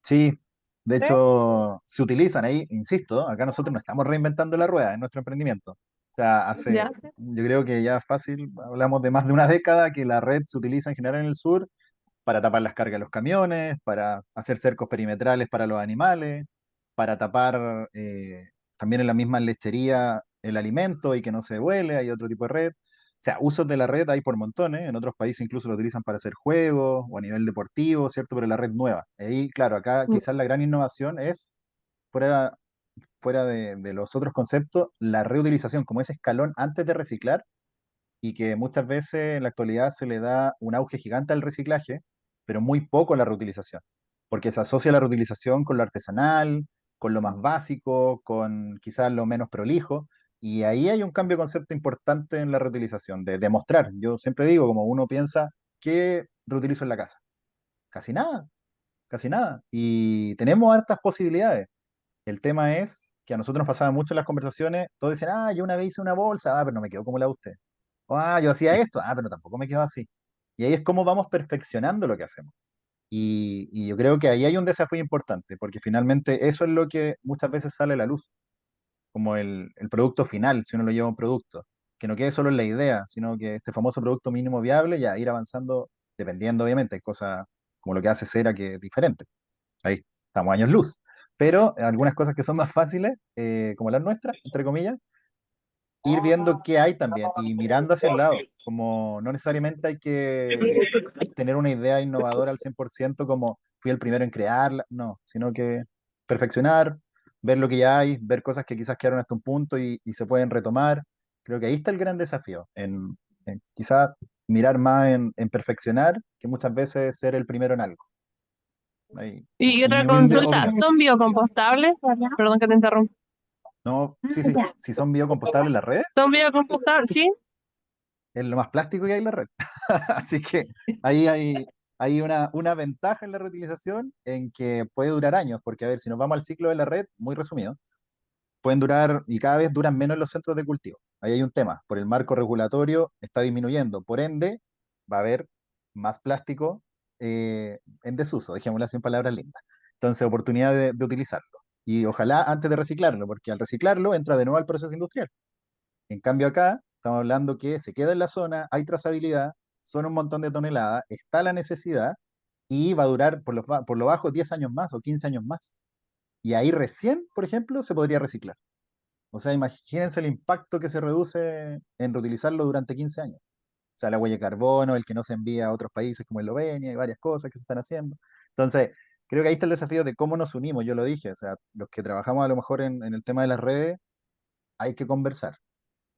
Sí, de ¿Sí? hecho, se utilizan ahí, insisto, acá nosotros no estamos reinventando la rueda en nuestro emprendimiento. O sea, Ya. yo creo que ya fácil, hablamos de más de una década que la red se utiliza en general en el sur para tapar las cargas de los camiones, para hacer cercos perimetrales para los animales, para tapar también en la misma lechería el alimento y que no se vuele, hay otro tipo de red. O sea, usos de la red hay por montones, en otros países incluso lo utilizan para hacer juegos o a nivel deportivo, ¿cierto? Pero la red nueva. Ahí, claro, acá quizás la gran innovación es, fuera, fuera de los otros conceptos, la reutilización como ese escalón antes de reciclar y que muchas veces en la actualidad se le da un auge gigante al reciclaje, pero muy poco a la reutilización, porque se asocia la reutilización con lo artesanal, con lo más básico, con quizás lo menos prolijo, y ahí hay un cambio de concepto importante en la reutilización, de demostrar. Yo siempre digo, como uno piensa, ¿qué reutilizo en la casa? Casi nada, casi nada. Y tenemos hartas posibilidades. El tema es que a nosotros nos pasaba mucho en las conversaciones, todos decían, yo una vez hice una bolsa, pero no me quedó como la de usted. Yo hacía esto, pero tampoco me quedó así. Y ahí es como vamos perfeccionando lo que hacemos. Y yo creo que ahí hay un desafío importante, porque finalmente eso es lo que muchas veces sale a la luz, como el producto final, si uno lo lleva a un producto, que no quede solo en la idea, sino que este famoso producto mínimo viable, ya ir avanzando, dependiendo obviamente, hay cosas como lo que hace Cera que es diferente. Ahí estamos años luz. Pero algunas cosas que son más fáciles, como las nuestras, entre comillas, ir viendo qué hay también y mirando hacia el lado, como no necesariamente hay que tener una idea innovadora al 100% como fui el primero en crearla, no, sino que perfeccionar, ver lo que ya hay, ver cosas que quizás quedaron hasta un punto y se pueden retomar. Creo que ahí está el gran desafío, en quizás mirar más en perfeccionar que muchas veces ser el primero en algo. Ahí, Y en mi otra humilde consulta, opinión. ¿son biocompostables? Perdón que te interrumpa. No, sí, sí, si son biocompostables las redes, ¿Son biocompostables? Sí. es lo más plástico que hay en la red. Así que ahí hay una ventaja en la reutilización en que puede durar años, porque a ver, si nos vamos al ciclo de la red, muy resumido, pueden durar y cada vez duran menos en los centros de cultivo. Ahí hay un tema, por el marco regulatorio está disminuyendo, por ende va a haber más plástico en desuso, dejémoslo así en palabras lindas. Entonces, oportunidad de utilizarlo. Y ojalá antes de reciclarlo, porque al reciclarlo entra de nuevo al proceso industrial. En cambio acá estamos hablando que se queda en la zona, hay trazabilidad, son un montón de toneladas, está la necesidad y va a durar por lo bajo 10 años más o 15 años más. Y ahí recién, por ejemplo, se podría reciclar. O sea, imagínense el impacto que se reduce en reutilizarlo durante 15 años. O sea, la huella de carbono, el que no se envía a otros países como Eslovenia y varias cosas que se están haciendo. Entonces, creo que ahí está el desafío de cómo nos unimos, yo lo dije, o sea, los que trabajamos a lo mejor en el tema de las redes, hay que conversar.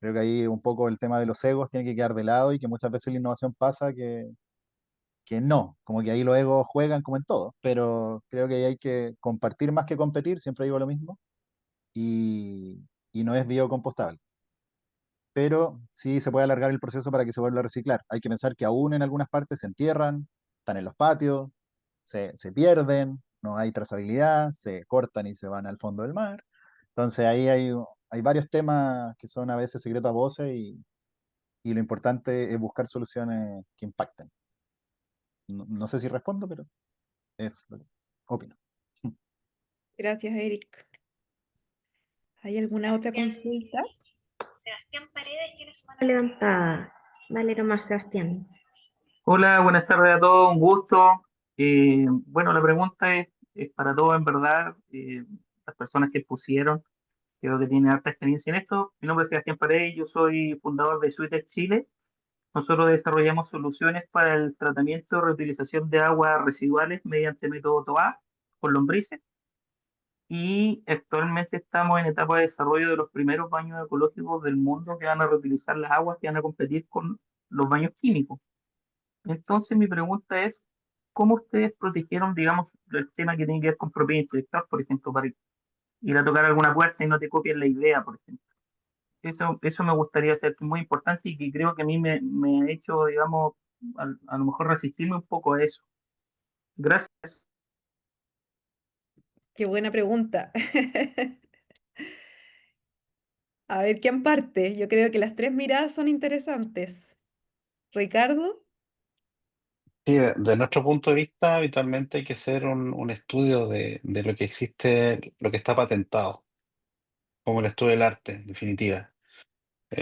Creo que ahí un poco el tema de los egos tiene que quedar de lado y que muchas veces la innovación pasa que no, como que ahí los egos juegan como en todo, pero creo que ahí hay que compartir más que competir, siempre digo lo mismo, y no es biocompostable. Pero sí se puede alargar el proceso para que se vuelva a reciclar. Hay que pensar que aún en algunas partes se entierran, están en los patios, se pierden, no hay trazabilidad, se cortan y se van al fondo del mar. Entonces ahí hay varios temas que son a veces secretos a voces y lo importante es buscar soluciones que impacten. No, no sé si respondo, pero es lo que opino. Gracias, Eric. ¿Hay alguna otra Sebastián, consulta? Sebastián Paredes tiene su mano levantada. Dale nomás, Sebastián. Hola, buenas tardes a todos, un gusto. Bueno, la pregunta es para todos, en verdad, las personas que pusieron, creo que tienen harta experiencia en esto. Mi nombre es Sebastián Paredes, yo soy fundador de Suitec Chile. Nosotros desarrollamos soluciones para el tratamiento y reutilización de aguas residuales mediante método TOA con lombrices y actualmente estamos en etapa de desarrollo de los primeros baños ecológicos del mundo que van a reutilizar las aguas que van a competir con los baños químicos. Entonces, mi pregunta es, ¿cómo ustedes protegieron, digamos, el tema que tiene que ver con propiedad intelectual, por ejemplo, para ir a tocar alguna puerta y no te copien la idea, por ejemplo? Eso me gustaría saber, que es muy importante y que creo que a mí me ha hecho, digamos, a lo mejor resistirme un poco a eso. Gracias. Qué buena pregunta. A ver, ¿quién parte? Yo creo que las tres miradas son interesantes. Ricardo, Sí, de nuestro punto de vista, habitualmente hay que hacer un estudio de lo que existe, lo que está patentado, como el estudio del arte, en definitiva.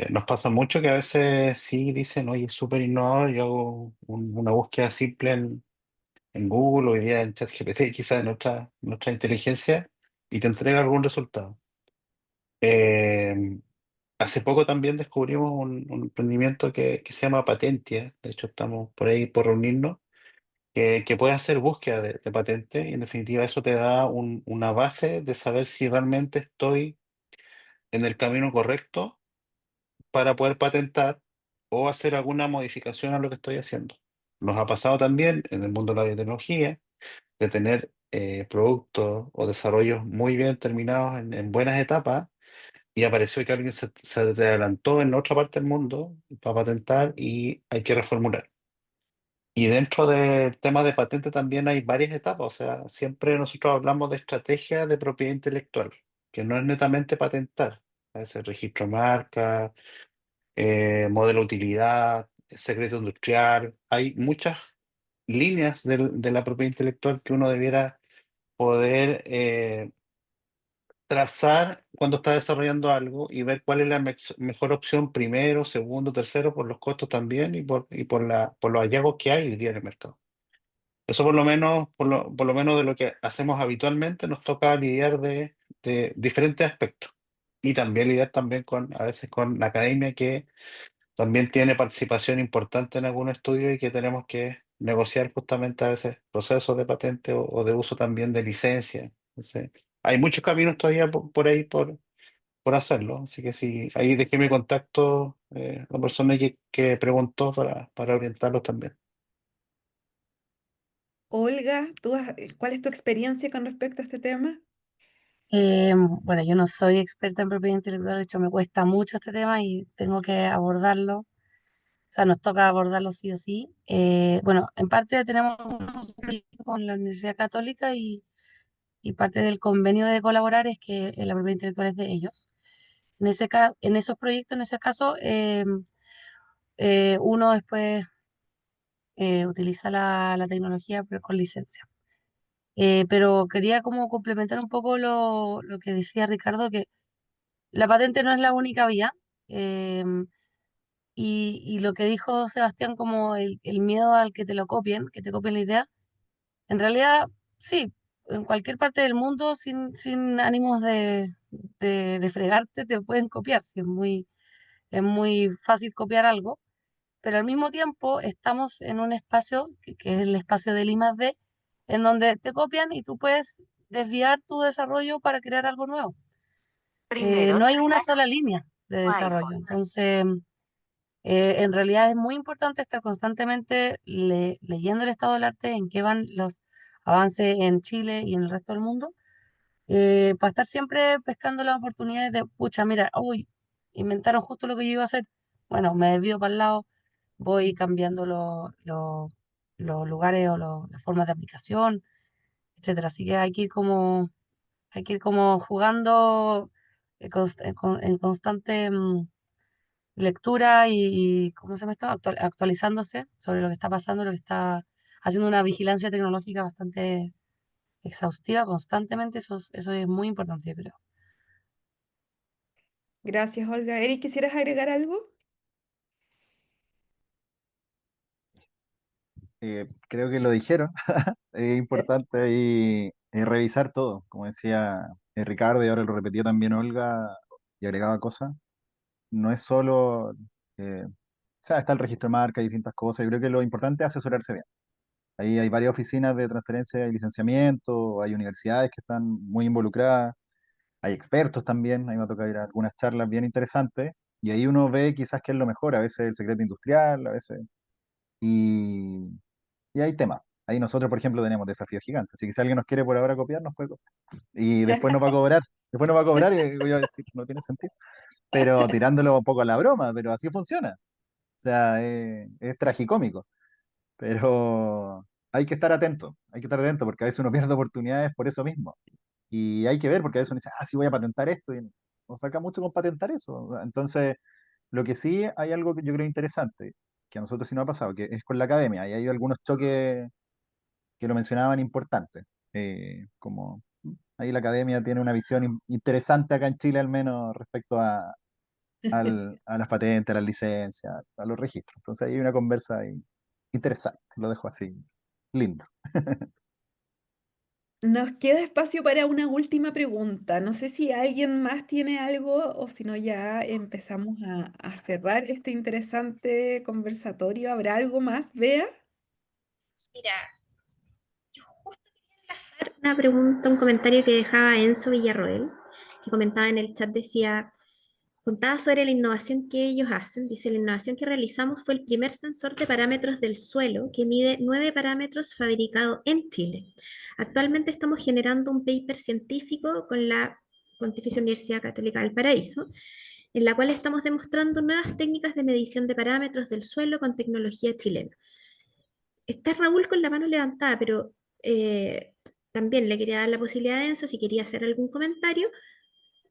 Nos pasa mucho que a veces sí dicen, oye, es súper innovador, yo hago una búsqueda simple en Google, hoy día en ChatGPT, quizás en otra inteligencia, y te entrega algún resultado. Eh, Hace poco también descubrimos un emprendimiento que se llama Patentia, de hecho estamos por ahí por reunirnos, que puede hacer búsqueda de patente y en definitiva eso te da una base de saber si realmente estoy en el camino correcto para poder patentar o hacer alguna modificación a lo que estoy haciendo. Nos ha pasado también en el mundo de la biotecnología de tener productos o desarrollos muy bien terminados en buenas etapas y apareció que alguien se te adelantó en otra parte del mundo para patentar y hay que reformular. Y dentro del tema de patente también hay varias etapas, o sea, siempre nosotros hablamos de estrategia de propiedad intelectual, que no es netamente patentar, es el registro de marca, modelo de utilidad, secreto industrial, hay muchas líneas de la propiedad intelectual que uno debiera poder trazar cuando está desarrollando algo y ver cuál es la mejor opción primero, segundo, tercero, por los costos también por los hallazgos que hay hoy día en el mercado. Eso por lo menos, por lo menos de lo que hacemos habitualmente, nos toca lidiar de diferentes aspectos. Y también lidiar también a veces con la academia que también tiene participación importante en algún estudio y que tenemos que negociar justamente a veces procesos de patente o de uso también de licencia. Entonces, hay muchos caminos todavía por ahí por hacerlo. Así que sí, ahí dejé mi contacto, la persona que preguntó para orientarlos también. Olga, ¿cuál es tu experiencia con respecto a este tema? Bueno, yo no soy experta en propiedad intelectual, de hecho me cuesta mucho este tema y tengo que abordarlo, o sea, nos toca abordarlo sí o sí. Bueno, en parte tenemos un proyecto con la Universidad Católica y parte del convenio de colaborar es que la propiedad intelectual es de ellos. En esos proyectos, en ese caso, uno después utiliza la tecnología pero con licencia. Pero quería como complementar un poco lo que decía Ricardo, que la patente no es la única vía. em, y lo que dijo Sebastián, como el miedo al que te lo copien, que te copien la idea, en realidad, sí, en cualquier parte del mundo, sin ánimos de fregarte, te pueden copiar. Sí, es muy fácil copiar algo, pero al mismo tiempo estamos en un espacio, que es el espacio del I+D, en donde te copian y tú puedes desviar tu desarrollo para crear algo nuevo. No hay una sola línea de desarrollo. Entonces, en realidad es muy importante estar constantemente leyendo el estado del arte, en qué van los avances en Chile y en el resto del mundo, para estar siempre pescando las oportunidades de, pucha, mira, uy, inventaron justo lo que yo iba a hacer. Bueno, me desvío para el lado, voy cambiando los lugares o las formas de aplicación, etcétera. Así que hay que ir como jugando en constante lectura y ¿cómo se llama esto? Actualizándose sobre lo que está pasando, lo que está haciendo una vigilancia tecnológica bastante exhaustiva constantemente. Eso es muy importante, yo creo. Gracias, Olga. Eric, ¿quisieras agregar algo? Creo que lo dijeron. Es importante ahí revisar todo, como decía Ricardo y ahora lo repetía también Olga y agregaba cosas. No es solo, o sea, está el registro de marca y distintas cosas. Yo creo que lo importante es asesorarse bien. Ahí hay varias oficinas de transferencia y licenciamiento, hay universidades que están muy involucradas, hay expertos también, ahí me toca ir a algunas charlas bien interesantes, y ahí uno ve quizás qué es lo mejor, a veces el secreto industrial, a veces, y, y hay temas. Ahí nosotros, por ejemplo, tenemos desafíos gigantes, así que si alguien nos quiere por ahora copiar, nos puede copiar. Y después nos va a cobrar y voy a decir, no tiene sentido, pero tirándolo un poco a la broma, pero así funciona. O sea, es tragicómico. Pero hay que estar atento porque a veces uno pierde oportunidades por eso mismo. Y hay que ver porque a veces uno dice, ah, sí voy a patentar esto y no saca mucho con patentar eso. Entonces, lo que sí hay algo que yo creo interesante, que a nosotros sí nos ha pasado, que es con la academia. Y hay algunos choques que lo mencionaban importantes. Como ahí la academia tiene una visión interesante acá en Chile, al menos respecto a las patentes, a las licencias, a los registros. Entonces hay una conversa ahí interesante, lo dejo así, lindo. Nos queda espacio para una última pregunta. No sé si alguien más tiene algo o si no ya empezamos a cerrar este interesante conversatorio. ¿Habrá algo más? Vea. Mira, yo justo quería enlazar una pregunta, un comentario que dejaba Enzo Villarroel, que comentaba en el chat, decía, contaba sobre la innovación que ellos hacen. Dice, la innovación que realizamos fue el primer sensor de parámetros del suelo que mide 9 parámetros fabricado en Chile. Actualmente estamos generando un paper científico con la Pontificia Universidad Católica del Paraíso, en la cual estamos demostrando nuevas técnicas de medición de parámetros del suelo con tecnología chilena. Está Raúl con la mano levantada, pero también le quería dar la posibilidad a Enzo si quería hacer algún comentario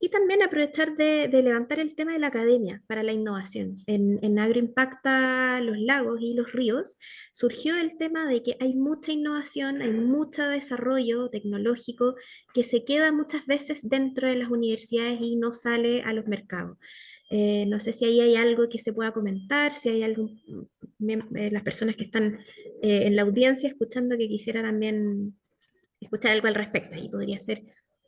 y también aprovechar de levantar el tema de la academia para la innovación. En Agroimpacta los lagos y los ríos surgió el tema de que hay mucha innovación, hay mucho desarrollo tecnológico que se queda muchas veces dentro de las universidades y no sale a los mercados. No sé si ahí hay algo que se pueda comentar, si hay algún, las personas que están en la audiencia escuchando que quisiera también escuchar algo al respecto, ahí podría ser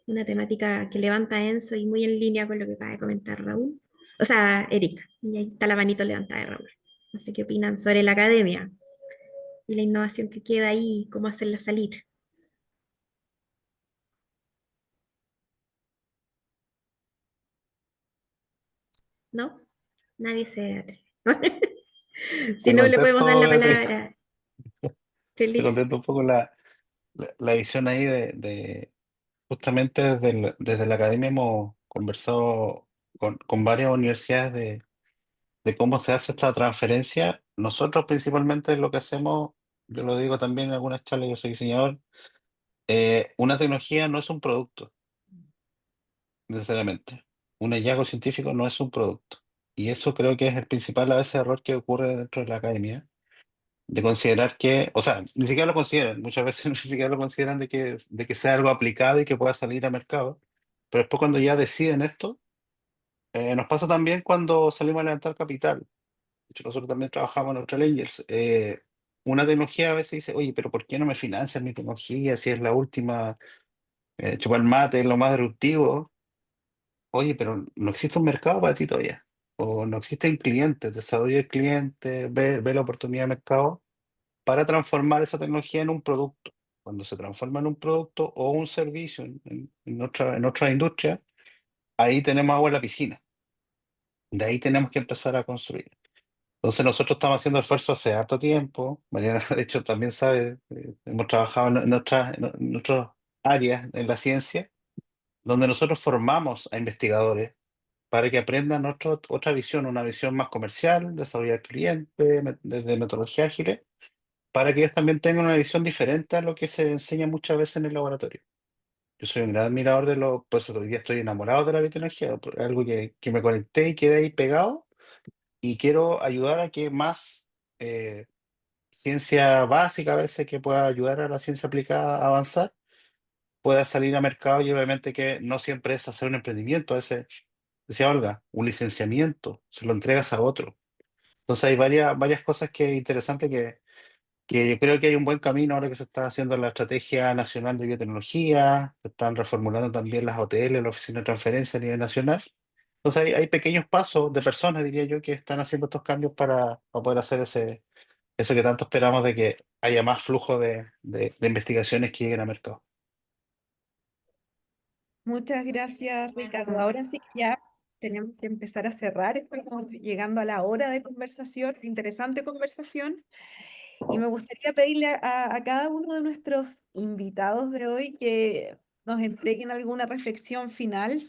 una temática que levanta Enzo y muy en línea con lo que acaba de comentar Raúl. O sea, Erika. Y ahí está la manito levantada de Raúl. No sé qué opinan sobre la academia y la innovación que queda ahí, cómo hacerla salir, ¿no? Nadie se atreve. Si Te no, le podemos dar contesto, la Beatriz, palabra. te Feliz. contesto un poco la visión ahí de justamente desde la academia hemos conversado con varias universidades de cómo se hace esta transferencia. Nosotros principalmente lo que hacemos, yo lo digo también en algunas charlas, yo soy diseñador, una tecnología no es un producto, necesariamente. Un hallazgo científico no es un producto. Y eso creo que es el principal a veces error que ocurre dentro de la academia, de considerar que, o sea, ni siquiera lo consideran, muchas veces ni siquiera lo consideran de que sea algo aplicado y que pueda salir a mercado. Pero después cuando ya deciden esto, nos pasa también cuando salimos a levantar capital. De hecho, nosotros también trabajamos en Neutral Angels. Una tecnología a veces dice, oye, pero ¿por qué no me financian mi tecnología si es la última, chupar mate, es lo más disruptivo? Oye, pero no existe un mercado para ti todavía. O no existen clientes, desarrollo de clientes, ver la oportunidad de mercado para transformar esa tecnología en un producto. Cuando se transforma en un producto o un servicio en otra industria, ahí tenemos agua en la piscina. De ahí tenemos que empezar a construir. Entonces nosotros estamos haciendo esfuerzos hace harto tiempo. Mariana, de hecho, también sabe, hemos trabajado en otras áreas en la ciencia, donde nosotros formamos a investigadores para que aprendan otra visión, una visión más comercial, desarrollar cliente, desde metodología ágil, para que ellos también tengan una visión diferente a lo que se enseña muchas veces en el laboratorio. Yo soy un gran admirador pues hoy día estoy enamorado de la biotecnología, algo que me conecté y quedé ahí pegado, y quiero ayudar a que más eh, ciencia básica, a veces que pueda ayudar a la ciencia aplicada a avanzar, pueda salir a mercado, y obviamente que no siempre es hacer un emprendimiento, a veces, decía Olga, un licenciamiento, se lo entregas a otro. Entonces hay varias cosas que es interesante que yo creo que hay un buen camino ahora que se está haciendo la Estrategia Nacional de Biotecnología, se están reformulando también las OTL, la Oficina de Transferencia a nivel nacional. Entonces hay pequeños pasos de personas, diría yo, que están haciendo estos cambios para poder hacer eso que tanto esperamos de que haya más flujo de investigaciones que lleguen a mercado. Muchas gracias, Ricardo. Ahora sí que ya tenemos que empezar a cerrar. Estamos llegando a la hora de conversación, interesante conversación. Y me gustaría pedirle a cada uno de nuestros invitados de hoy que nos entreguen alguna reflexión final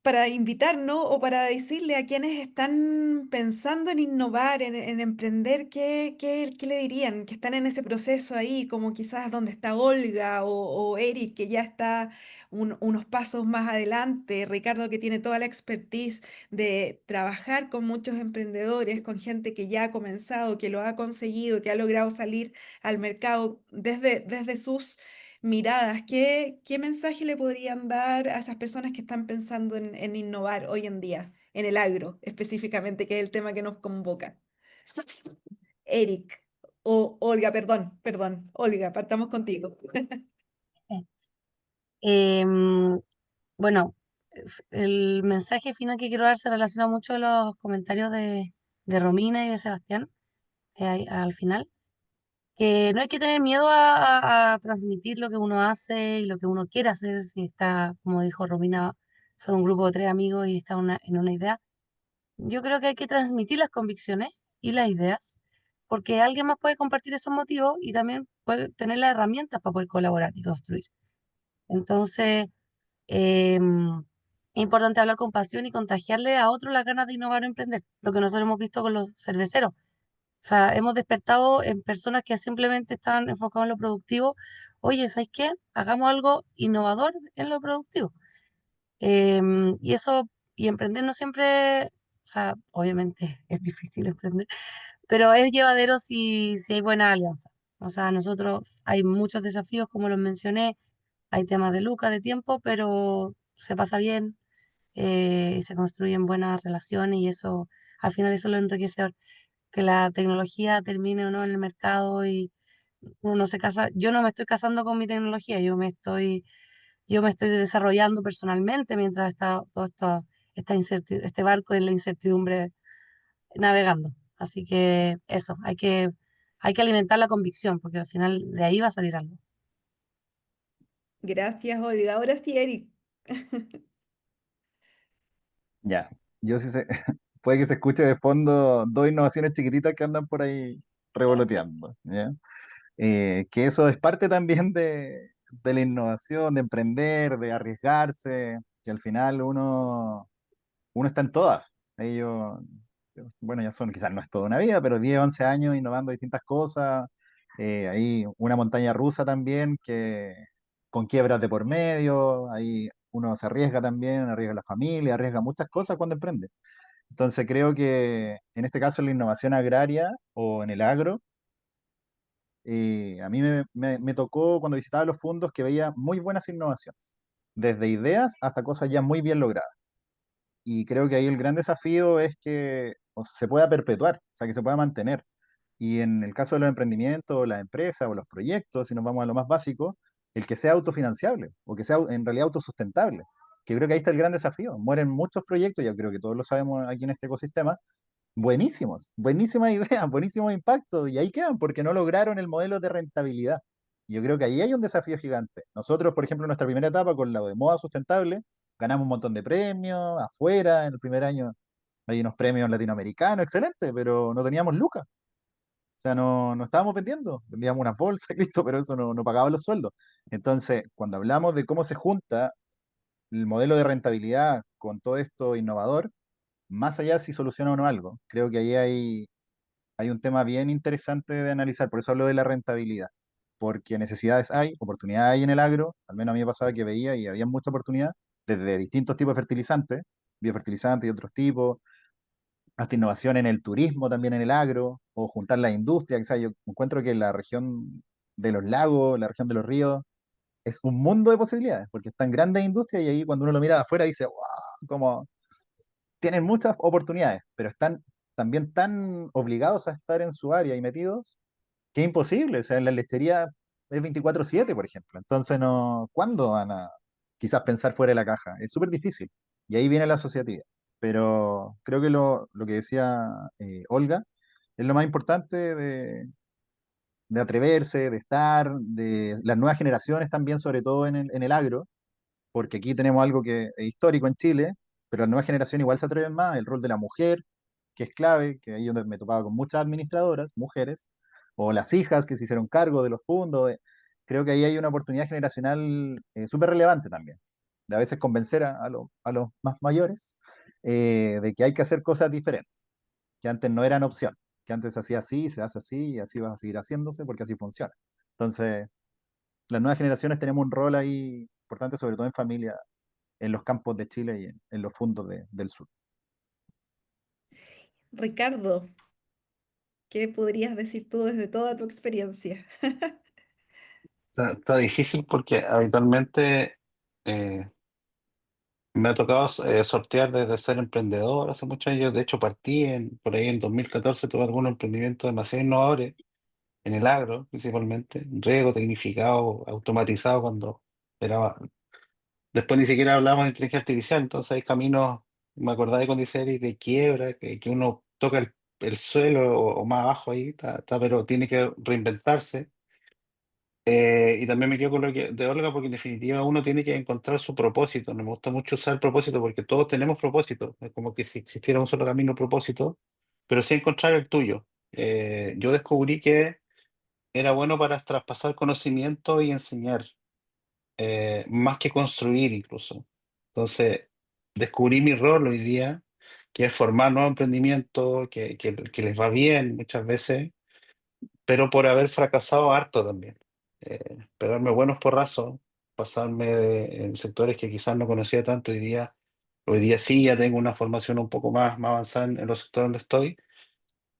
para invitarnos o para decirle a quienes están pensando en innovar, en emprender, ¿qué le dirían? Que están en ese proceso ahí, como quizás donde está Olga o Eric, que ya está unos pasos más adelante, Ricardo, que tiene toda la expertise de trabajar con muchos emprendedores, con gente que ya ha comenzado, que lo ha conseguido, que ha logrado salir al mercado desde sus miradas. ¿Qué mensaje le podrían dar a esas personas que están pensando en innovar hoy en día, en el agro específicamente, que es el tema que nos convoca? Eric o Olga, perdón, Olga, partamos contigo. Em, bueno, el mensaje final que quiero dar se relaciona mucho a los comentarios de Romina y de Sebastián al final, que no hay que tener miedo a transmitir lo que uno hace y lo que uno quiere hacer, si está, como dijo Romina, son un grupo de tres amigos y está en una idea. Yo creo que hay que transmitir las convicciones y las ideas, porque alguien más puede compartir esos motivos y también puede tener las herramientas para poder colaborar y construir. Entonces, em, es importante hablar con pasión y contagiarle a otros las ganas de innovar o emprender, lo que nosotros hemos visto con los cerveceros. O sea, hemos despertado en personas que simplemente están enfocadas en lo productivo. Oye, ¿sabes qué? Hagamos algo innovador en lo productivo. Y eso, y emprender no siempre, o sea, obviamente es difícil emprender, pero es llevadero si hay buena alianza. O sea, nosotros hay muchos desafíos, como los mencioné, hay temas de lucas, de tiempo, pero se pasa bien, y se construyen buenas relaciones y eso, al final eso es lo enriquecedor, que la tecnología termine o no en el mercado Uno no se casa, yo no me estoy casando con mi tecnología, yo me estoy desarrollando personalmente mientras está todo esto, este barco en la incertidumbre navegando. Así que eso, hay que alimentar la convicción, porque al final de ahí va a salir algo. Gracias, Olga. Ahora sí, Eric. Ya, yo sí sé, puede que se escuche de fondo dos innovaciones chiquititas que andan por ahí revoloteando, ¿ya? Que eso es parte también de la innovación, de emprender, de arriesgarse, que al final uno está en todas. Ellos, bueno, ya son, quizás no es toda una vida, pero 10 11 años innovando distintas cosas. Hay una montaña rusa también que con quiebras de por medio, ahí uno se arriesga también, arriesga la familia, arriesga muchas cosas cuando emprende. Entonces creo que en este caso en la innovación agraria o en el agro, a mí me tocó cuando visitaba los fondos que veía muy buenas innovaciones, desde ideas hasta cosas ya muy bien logradas. Y creo que ahí el gran desafío es que se pueda perpetuar, o sea, que se pueda mantener. Y en el caso de los emprendimientos, las empresas o los proyectos, si nos vamos a lo más básico, el que sea autofinanciable o que sea en realidad autosustentable. Que creo que ahí está el gran desafío. Mueren muchos proyectos, yo creo que todos lo sabemos aquí en este ecosistema, buenísimos, buenísimas ideas, buenísimos impactos, y ahí quedan porque no lograron el modelo de rentabilidad. Y yo creo que ahí hay un desafío gigante. Nosotros, por ejemplo, en nuestra primera etapa con la de moda sustentable, ganamos un montón de premios afuera, en el primer año hay unos premios latinoamericanos, excelente, pero no teníamos lucas. O sea, no estábamos vendiendo, vendíamos unas bolsas, Cristo, pero eso no pagaba los sueldos. Entonces, cuando hablamos de cómo se junta el modelo de rentabilidad con todo esto innovador, más allá de si soluciona o no algo, creo que ahí hay un tema bien interesante de analizar, por eso hablo de la rentabilidad, porque necesidades hay, oportunidades hay en el agro, al menos a mí me pasaba que veía y había mucha oportunidad, desde distintos tipos de fertilizantes, biofertilizantes y otros tipos, hasta innovación en el turismo, también en el agro, o juntar la industria, quizás yo encuentro que la región de los lagos, la región de los ríos, es un mundo de posibilidades, porque están grandes industrias y ahí cuando uno lo mira de afuera dice, wow, como tienen muchas oportunidades, pero están también tan obligados a estar en su área y metidos que es imposible. O sea, en la lechería es 24/7, por ejemplo. Entonces, no, ¿cuándo van a quizás pensar fuera de la caja? Es súper difícil. Y ahí viene la asociatividad. Pero creo que lo que decía Olga es lo más importante de atreverse, de estar, de las nuevas generaciones también, sobre todo en el agro, porque aquí tenemos algo que es histórico en Chile, pero la nueva generación igual se atreven más, el rol de la mujer, que es clave, que ahí donde me topaba con muchas administradoras, mujeres, o las hijas que se hicieron cargo de los fondos, creo que ahí hay una oportunidad generacional súper relevante también, de a veces convencer a los más mayores de que hay que hacer cosas diferentes, que antes no eran opción, que antes se hacía así, se hace así, y así va a seguir haciéndose porque así funciona. Entonces, las nuevas generaciones tenemos un rol ahí importante, sobre todo en familia, en los campos de Chile y en los fondos del sur. Ricardo, ¿qué podrías decir tú desde toda tu experiencia? Está difícil porque habitualmente eh, me ha tocado sortear desde ser emprendedor hace muchos años. De hecho, partí por ahí en 2014, tuve algunos emprendimientos demasiado innovadores en el agro, principalmente, riego, tecnificado, automatizado, cuando era. Después ni siquiera hablábamos de inteligencia artificial, entonces hay caminos, me acordaba con Discovery de quiebra, que uno toca el suelo o más abajo ahí, pero tiene que reinventarse. Y también me quedo con lo que de Olga, porque en definitiva uno tiene que encontrar su propósito. No me gusta mucho usar propósito porque todos tenemos propósito. Es como que si existiera un solo camino propósito, pero sí encontrar el tuyo. Yo descubrí que era bueno para traspasar conocimiento y enseñar, más que construir incluso. Entonces, descubrí mi rol hoy día, que es formar nuevos emprendimientos, que les va bien muchas veces, pero por haber fracasado harto también. Pegarme buenos porrazos, pasarme en sectores que quizás no conocía tanto hoy día sí ya tengo una formación un poco más avanzada en los sectores donde estoy,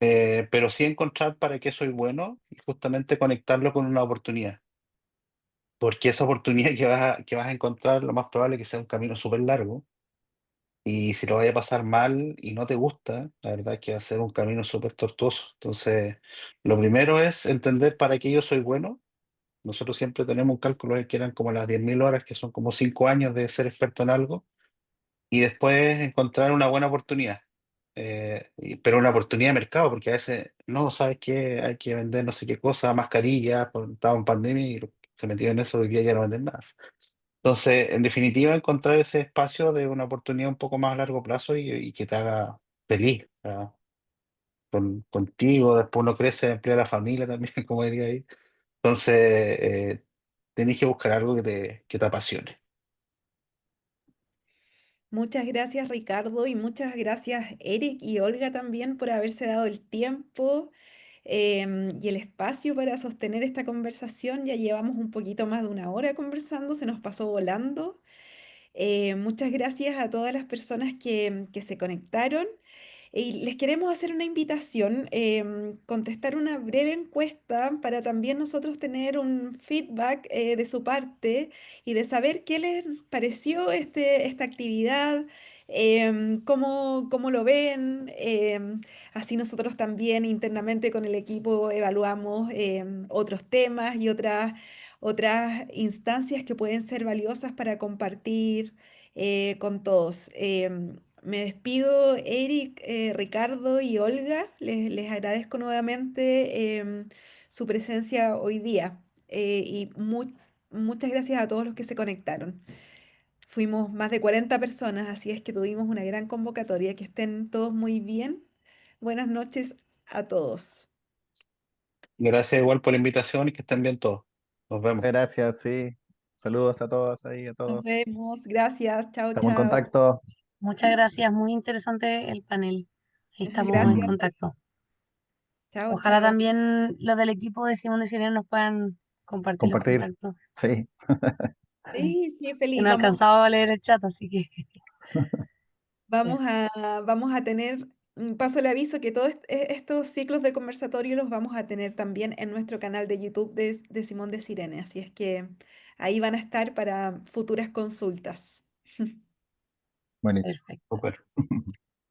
pero sí encontrar para qué soy bueno y justamente conectarlo con una oportunidad. Porque esa oportunidad que vas a encontrar, lo más probable es que sea un camino súper largo, Y si lo vaya a pasar mal y no te gusta, la verdad es que va a ser un camino súper tortuoso. Entonces, lo primero es entender para qué yo soy bueno. Nosotros siempre tenemos un cálculo de que eran como las 10.000 horas, que son como 5 años de ser experto en algo, y después encontrar una buena oportunidad. Pero una oportunidad de mercado, porque a veces, no, ¿sabes qué? Hay que vender no sé qué cosa, mascarillas, estaba en pandemia y se metió en eso, hoy día ya no venden nada. Entonces, en definitiva, encontrar ese espacio de una oportunidad un poco más a largo plazo y que te haga feliz, ¿verdad? Contigo, después uno crece, emplea a la familia también, como diría ahí. Entonces, tenés que buscar algo que te apasione. Muchas gracias, Ricardo, y muchas gracias, Eric y Olga, también por haberse dado el tiempo y el espacio para sostener esta conversación. Ya llevamos un poquito más de una hora conversando, se nos pasó volando. Muchas gracias a todas las personas que se conectaron. Y les queremos hacer una invitación, contestar una breve encuesta para también nosotros tener un feedback de su parte y de saber qué les pareció esta actividad, cómo lo ven. Así nosotros también internamente con el equipo evaluamos otros temas y otras instancias que pueden ser valiosas para compartir con todos. Me despido, Eric, Ricardo y Olga. Les agradezco nuevamente su presencia hoy día y muchas gracias a todos los que se conectaron. Fuimos más de 40 personas, así es que tuvimos una gran convocatoria. Que estén todos muy bien. Buenas noches a todos. Gracias igual por la invitación y que estén bien todos. Nos vemos. Gracias, sí. Saludos a todas ahí, a Nos todos. vemos. Gracias. Chao, Estamos en chao. contacto. Muchas gracias, muy interesante el panel. Ahí estamos en Sí, Gracias. contacto. Chao, Ojalá chao. también los del equipo de Simón de Sirena nos puedan compartir los compartir. contactos. Sí, Sí, sí, Que feliz. no alcanzaba a leer el chat, así que Vamos eso. vamos a tener, paso el aviso que todos estos ciclos de conversatorio los vamos a tener también en nuestro canal de YouTube de Simón de Sirene, así es que ahí van a estar para futuras consultas. buenísimo. Perfecto. Súper.